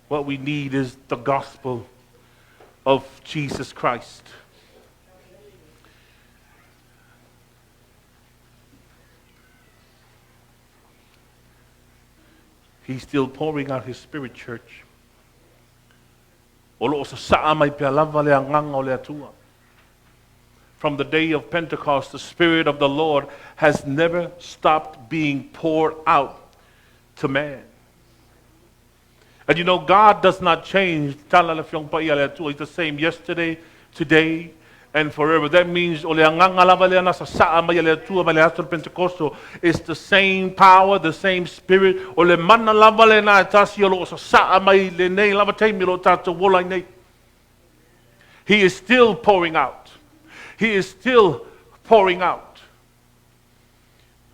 What we need is the gospel of Jesus Christ. He's still pouring out his Spirit, church. From the day of Pentecost, the Spirit of the Lord has never stopped being poured out to man. And you know, God does not change. He's the same yesterday, today, and forever. That means it's the same power, the same Spirit. He is still pouring out. He is still pouring out.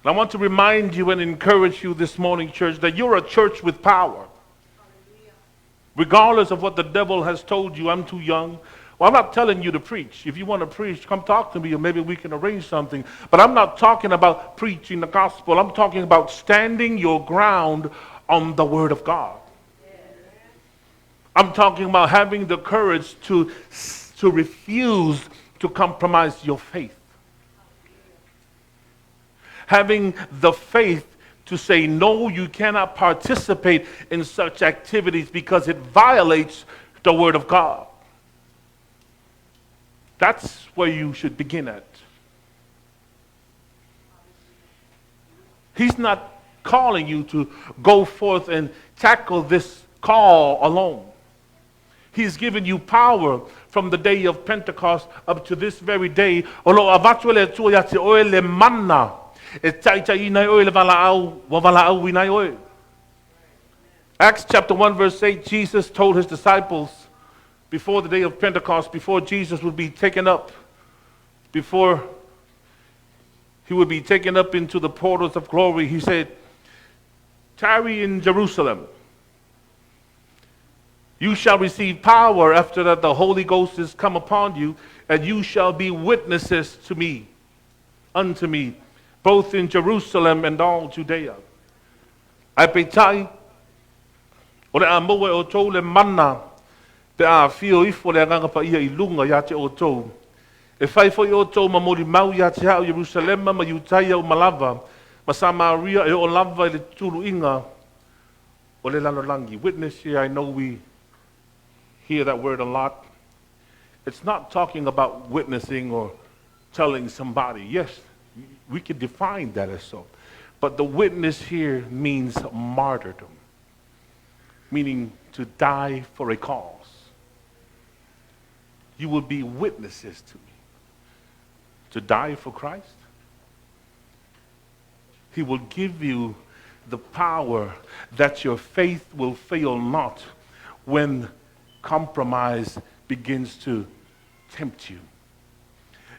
And I want to remind you and encourage you this morning, church, that you're a church with power. Regardless of what the devil has told you, I'm too young. Well, I'm not telling you to preach. If you want to preach, come talk to me, or maybe we can arrange something. But I'm not talking about preaching the gospel. I'm talking about standing your ground on the word of God. I'm talking about having the courage to refuse to compromise your faith. Having the faith to say, no, you cannot participate in such activities because it violates the word of God. That's where you should begin at. He's not calling you to go forth and tackle this call alone. He's given you power from the day of Pentecost up to this very day. Acts chapter 1 verse 8, Jesus told his disciples before the day of Pentecost, before Jesus would be taken up, before he would be taken up into the portals of glory, he said, tarry in Jerusalem. You shall receive power after that the Holy Ghost is come upon you, and you shall be witnesses to me, unto me, both in Jerusalem and all Judea. I petai, ole a moe o tau le mana, pe a fio ifo le anganga pa ia I lunga ya te o tau. E whai fo I o tau ma mori mau ya te hao Jerusalema ma Yutaia o Malava, ma Samaria e o lava I le tulu inga, o le lanolangi. Witness here, I know we hear that word a lot. It's not talking about witnessing or telling somebody. Yes, we can define that as so. But the witness here means martyrdom, meaning to die for a cause. You will be witnesses to me. To die for Christ. He will give you the power that your faith will fail not when compromise begins to tempt you.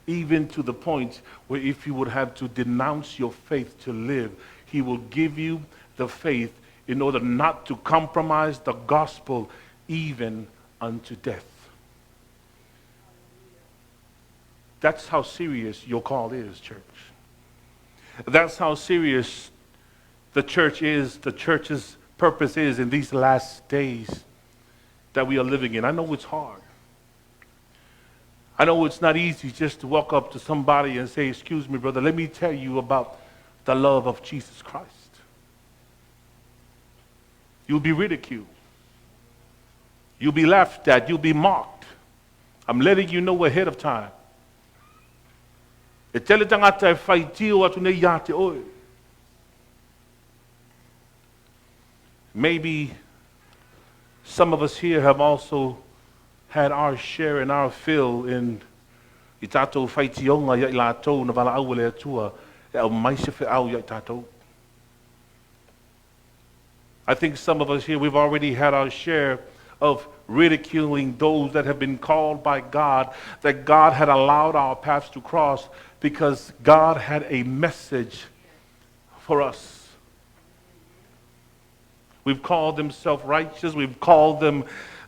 Even to the point where if you would have to denounce your faith to live, he will give you the faith in order not to compromise the gospel even unto death. That's how serious your call is, church. That's how serious the church is, the church's purpose is in these last days that we are living in. I know it's hard. I know it's not easy just to walk up to somebody and say, excuse me, brother, let me tell you about the love of Jesus Christ. You'll be ridiculed. You'll be laughed at. You'll be mocked. I'm letting you know ahead of time. E tele tangata e whaitio atu nei ia te oe. Maybe some of us here have also had our share and our fill in I tātou whaitionga ia I lātou na wala au le atua e au maise whi au ia I tātou. I think some of us here, we've already had our share of ridiculing those that have been called by God, that God had allowed our paths to cross because God had a message for us. We've called them self-righteous. We've called them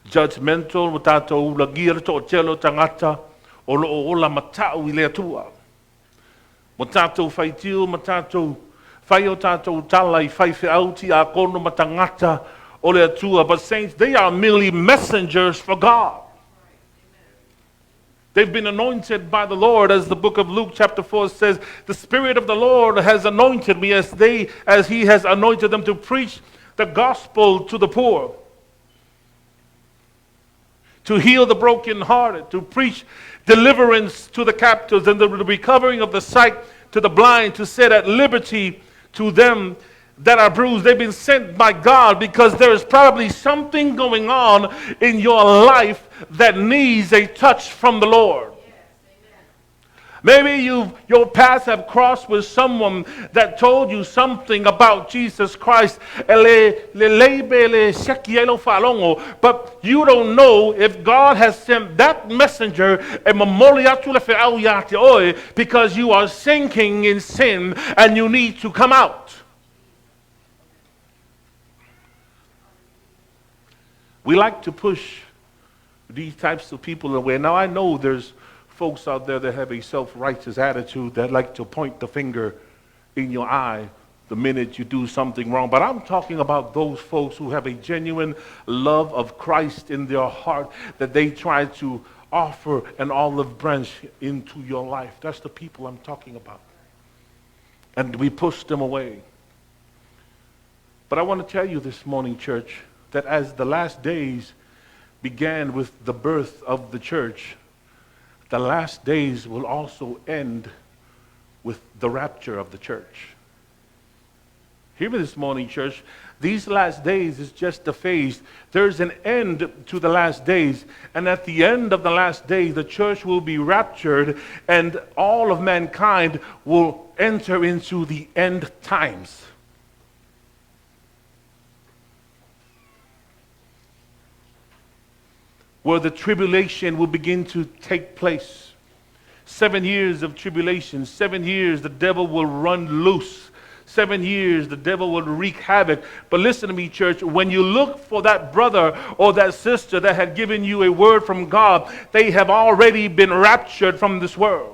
judgmental. Matato lagia to chelo tangata o lo ola matau I le atua. Matato faitiu matato faio tato tala I fai auti a kono matangata o le atua. But saints, they are merely messengers for God. They've been anointed by the Lord, as the book of Luke chapter 4 says, the Spirit of the Lord has anointed me as he has anointed them to preach the gospel to the poor, to heal the brokenhearted, to preach deliverance to the captives and the recovering of the sight to the blind, to set at liberty to them that are bruised. They've been sent by God because there is probably something going on in your life that needs a touch from the Lord. Maybe your paths have crossed with someone that told you something about Jesus Christ, but you don't know if God has sent that messenger because you are sinking in sin and you need to come out. We like to push these types of people away. Now, I know there's folks out there that have a self-righteous attitude that like to point the finger in your eye the minute you do something wrong. But I'm talking about those folks who have a genuine love of Christ in their heart, that they try to offer an olive branch into your life. That's the people I'm talking about. And we push them away. But I want to tell you this morning, church, that as the last days began with the birth of the church, the last days will also end with the rapture of the church. Hear me this morning, church. These last days is just a phase. There's an end to the last days. And at the end of the last days, the church will be raptured and all of mankind will enter into the end times. Where the tribulation will begin to take place. 7 years of tribulation, 7 years the devil will run loose. 7 years the devil will wreak havoc. But listen to me, church, when you look for that brother or that sister that had given you a word from God, they have already been raptured from this world.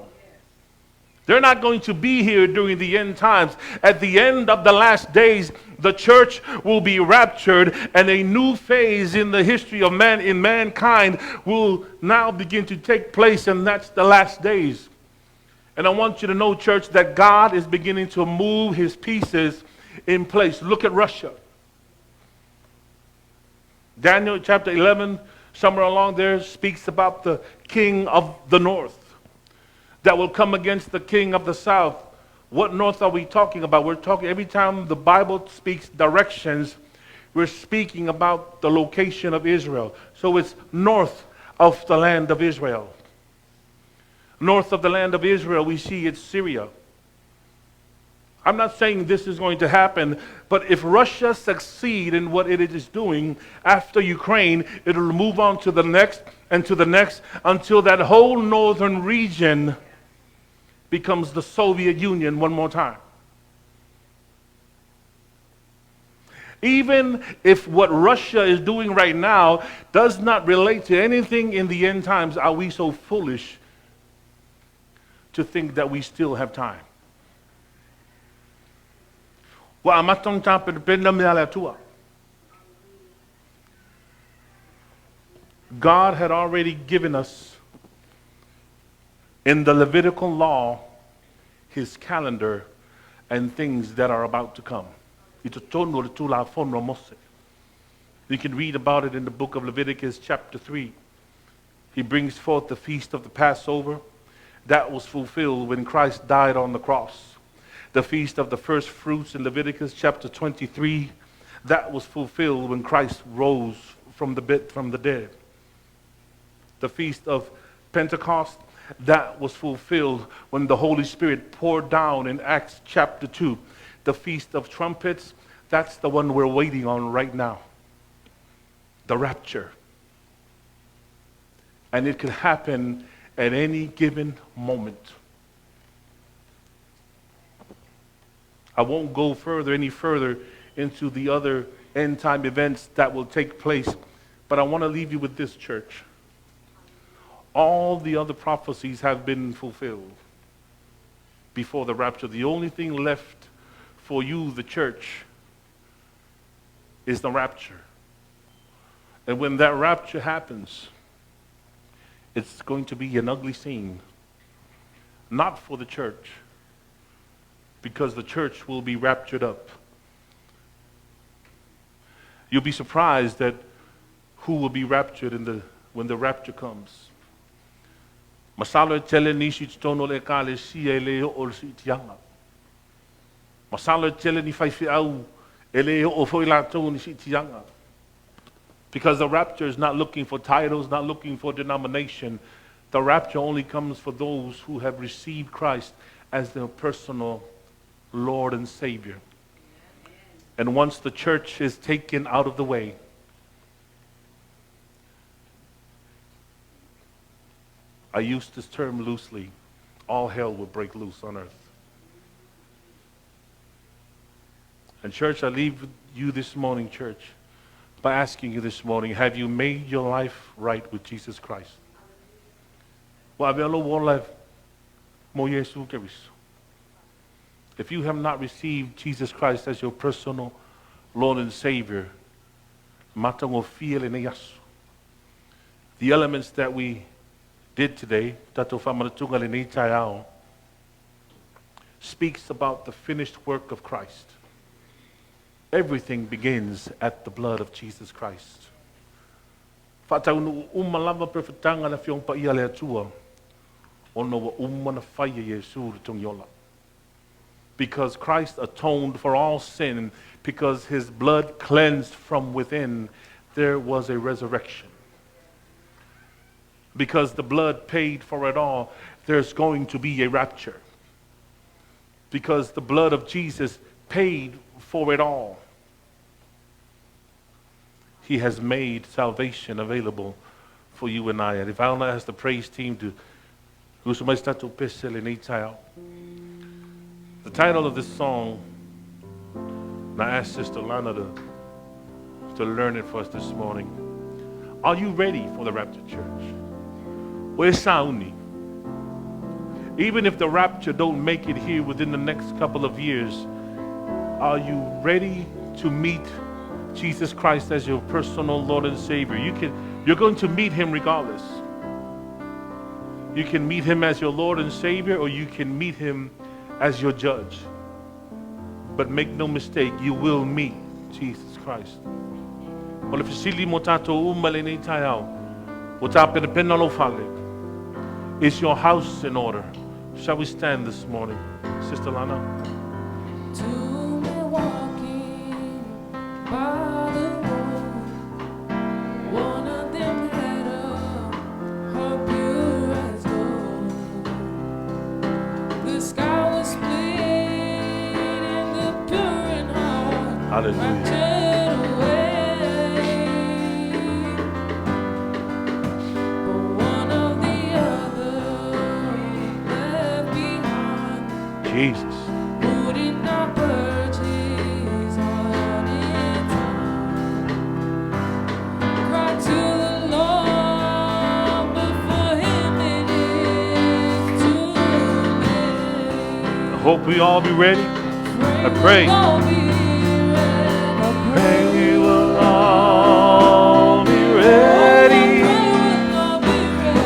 They're not going to be here during the end times. At the end of the last days, the church will be raptured, and a new phase in the history of mankind will now begin to take place, and that's the last days. And I want you to know, church, that God is beginning to move his pieces in place. Look at Russia. Daniel chapter 11, somewhere along there, speaks about the king of the north that will come against the king of the south. What north are we talking about? We're talking, every time the Bible speaks directions, we're speaking about the location of Israel. So it's north of the land of Israel. North of the land of Israel, we see it's Syria. I'm not saying this is going to happen, but if Russia succeeds in what it is doing after Ukraine, it'll move on to the next and to the next until that whole northern region becomes the Soviet Union one more time. Even if what Russia is doing right now does not relate to anything in the end times, are we so foolish to think that we still have time? God had already given us in the Levitical law his calendar and things that are about to come. You can read about it in the book of Leviticus chapter 3. He brings forth the feast of the Passover. That was fulfilled when Christ died on the cross. The feast of the first fruits in Leviticus chapter 23. That was fulfilled when Christ rose from the dead. The feast of Pentecost, that was fulfilled when the Holy Spirit poured down in Acts chapter 2. The Feast of Trumpets, that's the one we're waiting on right now. The rapture. And it could happen at any given moment. I won't go any further into the other end time events that will take place, but I want to leave you with this, church. All the other prophecies have been fulfilled before the rapture. The only thing left for you, the church, is the rapture. And when that rapture happens, it's going to be an ugly scene. Not for the church, because the church will be raptured up. You'll be surprised at who will be raptured when the rapture comes. Masalo tele ni si tono le kale si ele o si tianga. Masalo tele ni fai au ele o foi la toni si tianga. Because the rapture is not looking for titles, not looking for denomination. The rapture only comes for those who have received Christ as their personal Lord and Savior. And once the church is taken out of the way, I use this term loosely, all hell will break loose on earth. And church, I leave you this morning, church, by asking you this morning, have you made your life right with Jesus Christ? If you have not received Jesus Christ as your personal Lord and Savior, the elements that we did today, speaks about the finished work of Christ. Everything begins at the blood of Jesus Christ. Because Christ atoned for all sin, because his blood cleansed from within, there was a resurrection. Because the blood paid for it all, there's going to be a rapture. Because the blood of Jesus paid for it all, he has made salvation available for you and I. And if I want to ask the praise team to the title of this song, and I asked Sister Lana to learn it for us this morning. Are you ready for the rapture, church? Where's Sauni? Even if the rapture don't make it here within the next couple of years, are you ready to meet Jesus Christ as your personal Lord and Savior? You're going to meet him regardless. You can meet him as your Lord and Savior, or you can meet him as your judge. But make no mistake, you will meet Jesus Christ. Is your house in order? Shall we stand this morning, Sister Lana? To me walking by the road, one of them had a heart pure as gold. The sky was split and the pure in heart Hallelujah. raptured away. But one of the other left behind. Jesus. Who did not purge his heart in time? Cried to the Lord, but for him it is too late. I hope we all be ready. I pray. we'll all be ready. Pray we will all be ready.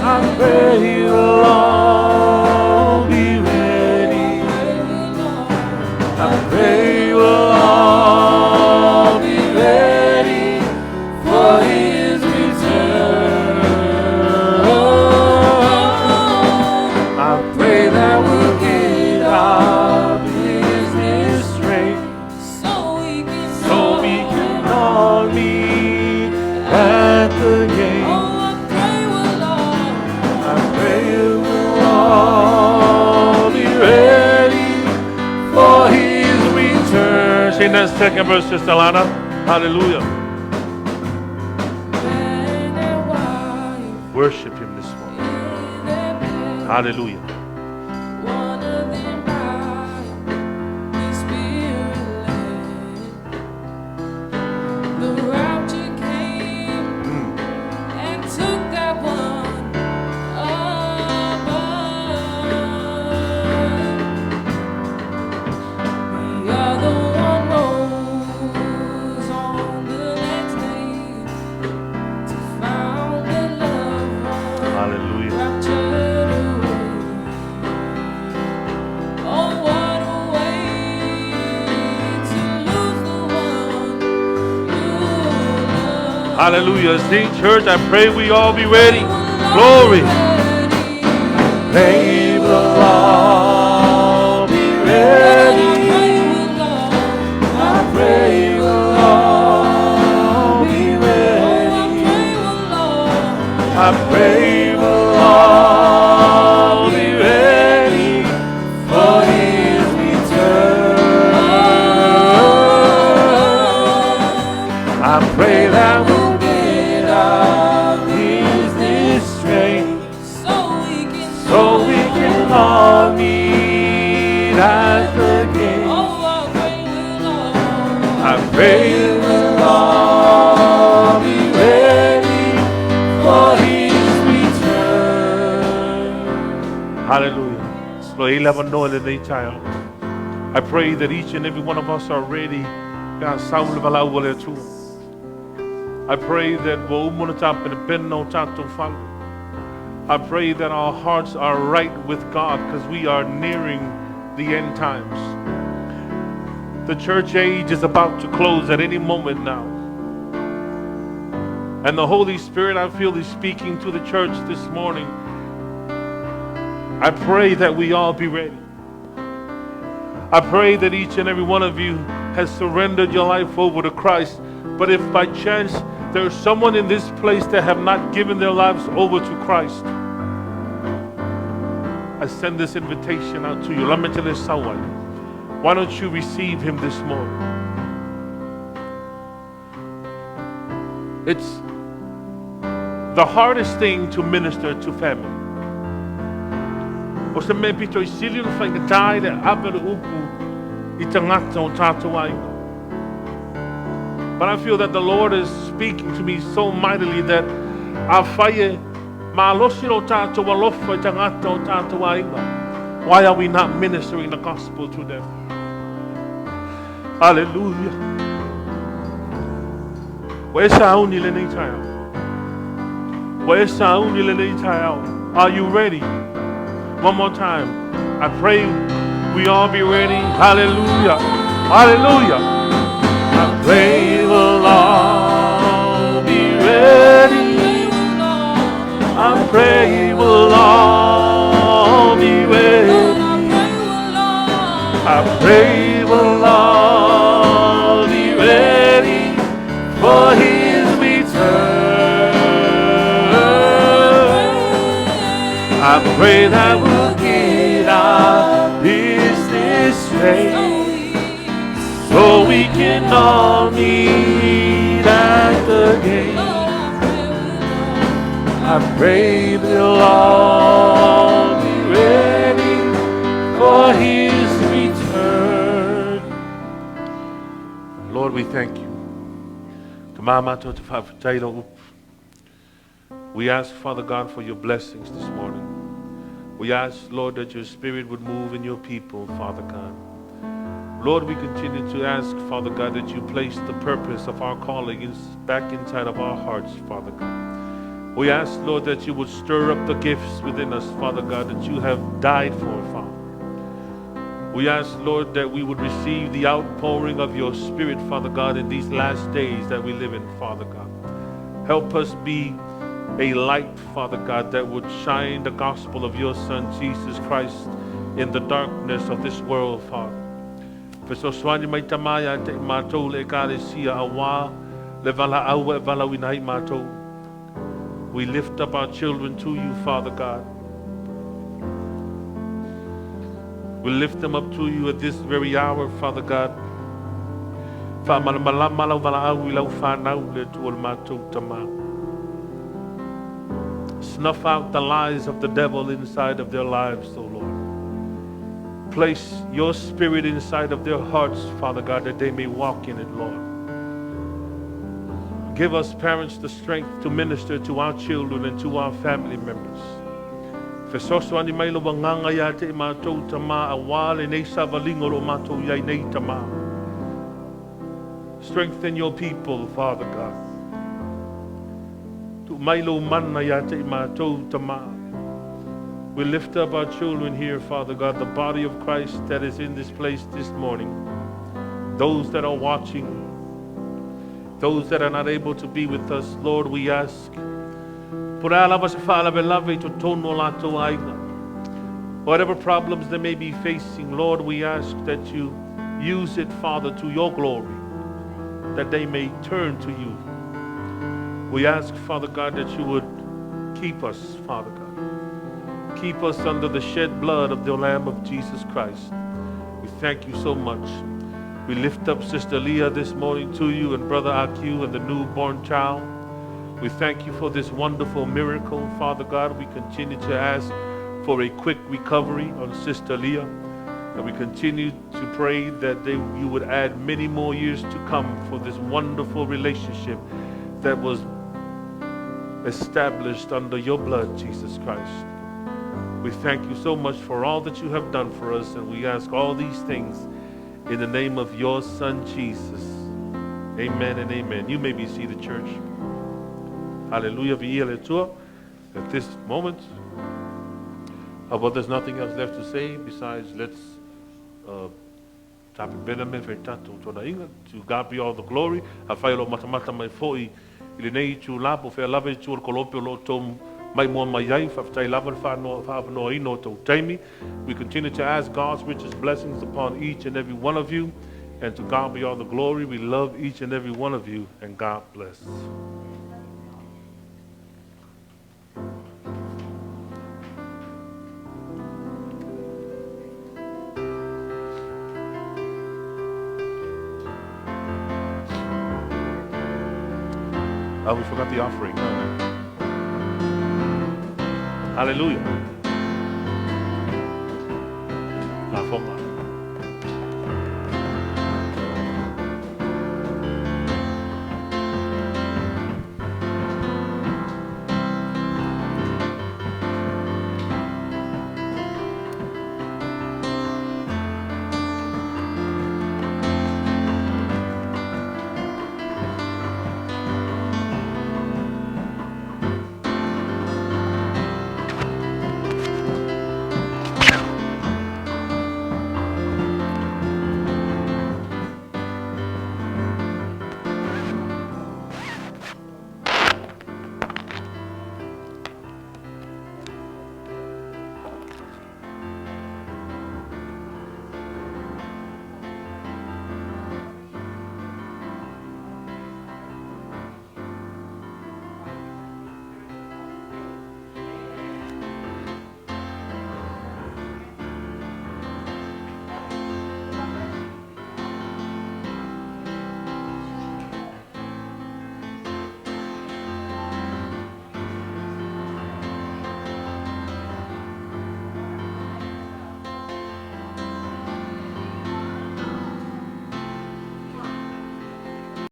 I pray we will all be ready. I pray we'll all be ready for his return. I pray that we'll get our business straight, So we can all meet at the gate. Oh, I pray we'll all I pray we'll all be ready for his return. Sing that second verse, Sister Lana. Hallelujah. man and wife Worship him this morning. in their bed. Hallelujah. One of them died, the Spirit led. The rapture came and took that one above. The other one rose on the next day to found the loved one Hallelujah. raptured away. Oh, what a way to lose the one you love. Hallelujah. Sing, church. I pray we all be ready. Glory. Pray we'll all be ready. I pray we'll all be ready. I pray we'll all be ready for his return. I pray that we'll get our business straight, so we can all meet at the gate. I I pray we'll all be ready for His return. Hallelujah. I pray that each and every one of us are ready. I pray that I pray that our hearts are right with God because we are nearing the end times. The church age is about to close at any moment now. And the Holy Spirit, I feel, is speaking to the church this morning. I pray that we all be ready. I pray that each and every one of you has surrendered your life over to Christ. But if by chance there's someone in this place that have not given their lives over to Christ, I send this invitation out to you. Let me tell you someone. Why don't you receive Him this morning? It's the hardest thing to minister to family. O se me pito I sili no whaingatai le awere upu I tangata o tātou ainga. But I feel that the Lord is speaking to me so mightily that a whaie ma losi no tātou alofa I tangata o tātou ainga. Why are we not ministering the gospel to them? Hallelujah. Where's Sauni le nei tai au? Where's Sauni le nei tai au? Are you ready? One more time. I pray we all be ready. Hallelujah. Hallelujah. I pray we'll all be ready. I pray we'll all be ready. I pray we'll all be ready for His return. I pray that we'll get our business straight so we can all meet at the gate. I pray we'll all be ready for His return. Lord, we thank you. We ask, Father God, for your blessings this morning. We ask, Lord, that your Spirit would move in your people, Father God. Lord, we continue to ask, Father God, that you place the purpose of our calling back inside of our hearts, Father God. We ask, Lord, that you would stir up the gifts within us, Father God, that you have died for, Father. We ask, Lord, that we would receive the outpouring of your Spirit, Father God, in these last days that we live in, Father God. Help us be a light, Father God, that would shine the gospel of your Son, Jesus Christ, in the darkness of this world, Father. We lift up our children to you, Father God. We lift them up to you at this very hour, Father God. Snuff out the lies of the devil inside of their lives, O Lord. Place your Spirit inside of their hearts, Father God, that they may walk in it, Lord. Give us, parents, the strength to minister to our children and to our family members. Strengthen your people, Father God. We lift up our children here, Father God, the body of Christ that is in this place this morning. Those that are watching, those that are not able to be with us, Lord, we ask. Whatever problems they may be facing, Lord, we ask that you use it, Father, to your glory, that they may turn to you. We ask, Father God, that you would keep us, Father God. Keep us under the shed blood of the Lamb of Jesus Christ. We thank you so much. We lift up Sister Leah this morning to you and Brother Akiu and the newborn child. We thank you for this wonderful miracle, Father God. We continue to ask for a quick recovery on Sister Leah. And we continue to pray that you would add many more years to come for this wonderful relationship that was established under your blood, Jesus Christ. We thank you so much for all that you have done for us, and we ask all these things in the name of your Son, Jesus. Amen and amen. You may be seated, church. Hallelujah. At this moment, well, there's nothing else left to say besides let's to God be all the glory. Hafailo matamata mai foi ile nei tu lapo fe lave tu kolopio lo tom mai mo mai ai fa tai lava fa no ino to taimi. We continue to ask God's richest blessings upon each and every one of you, and to God be all the glory. We love each and every one of you, and God bless. We forgot the offering. Hallelujah.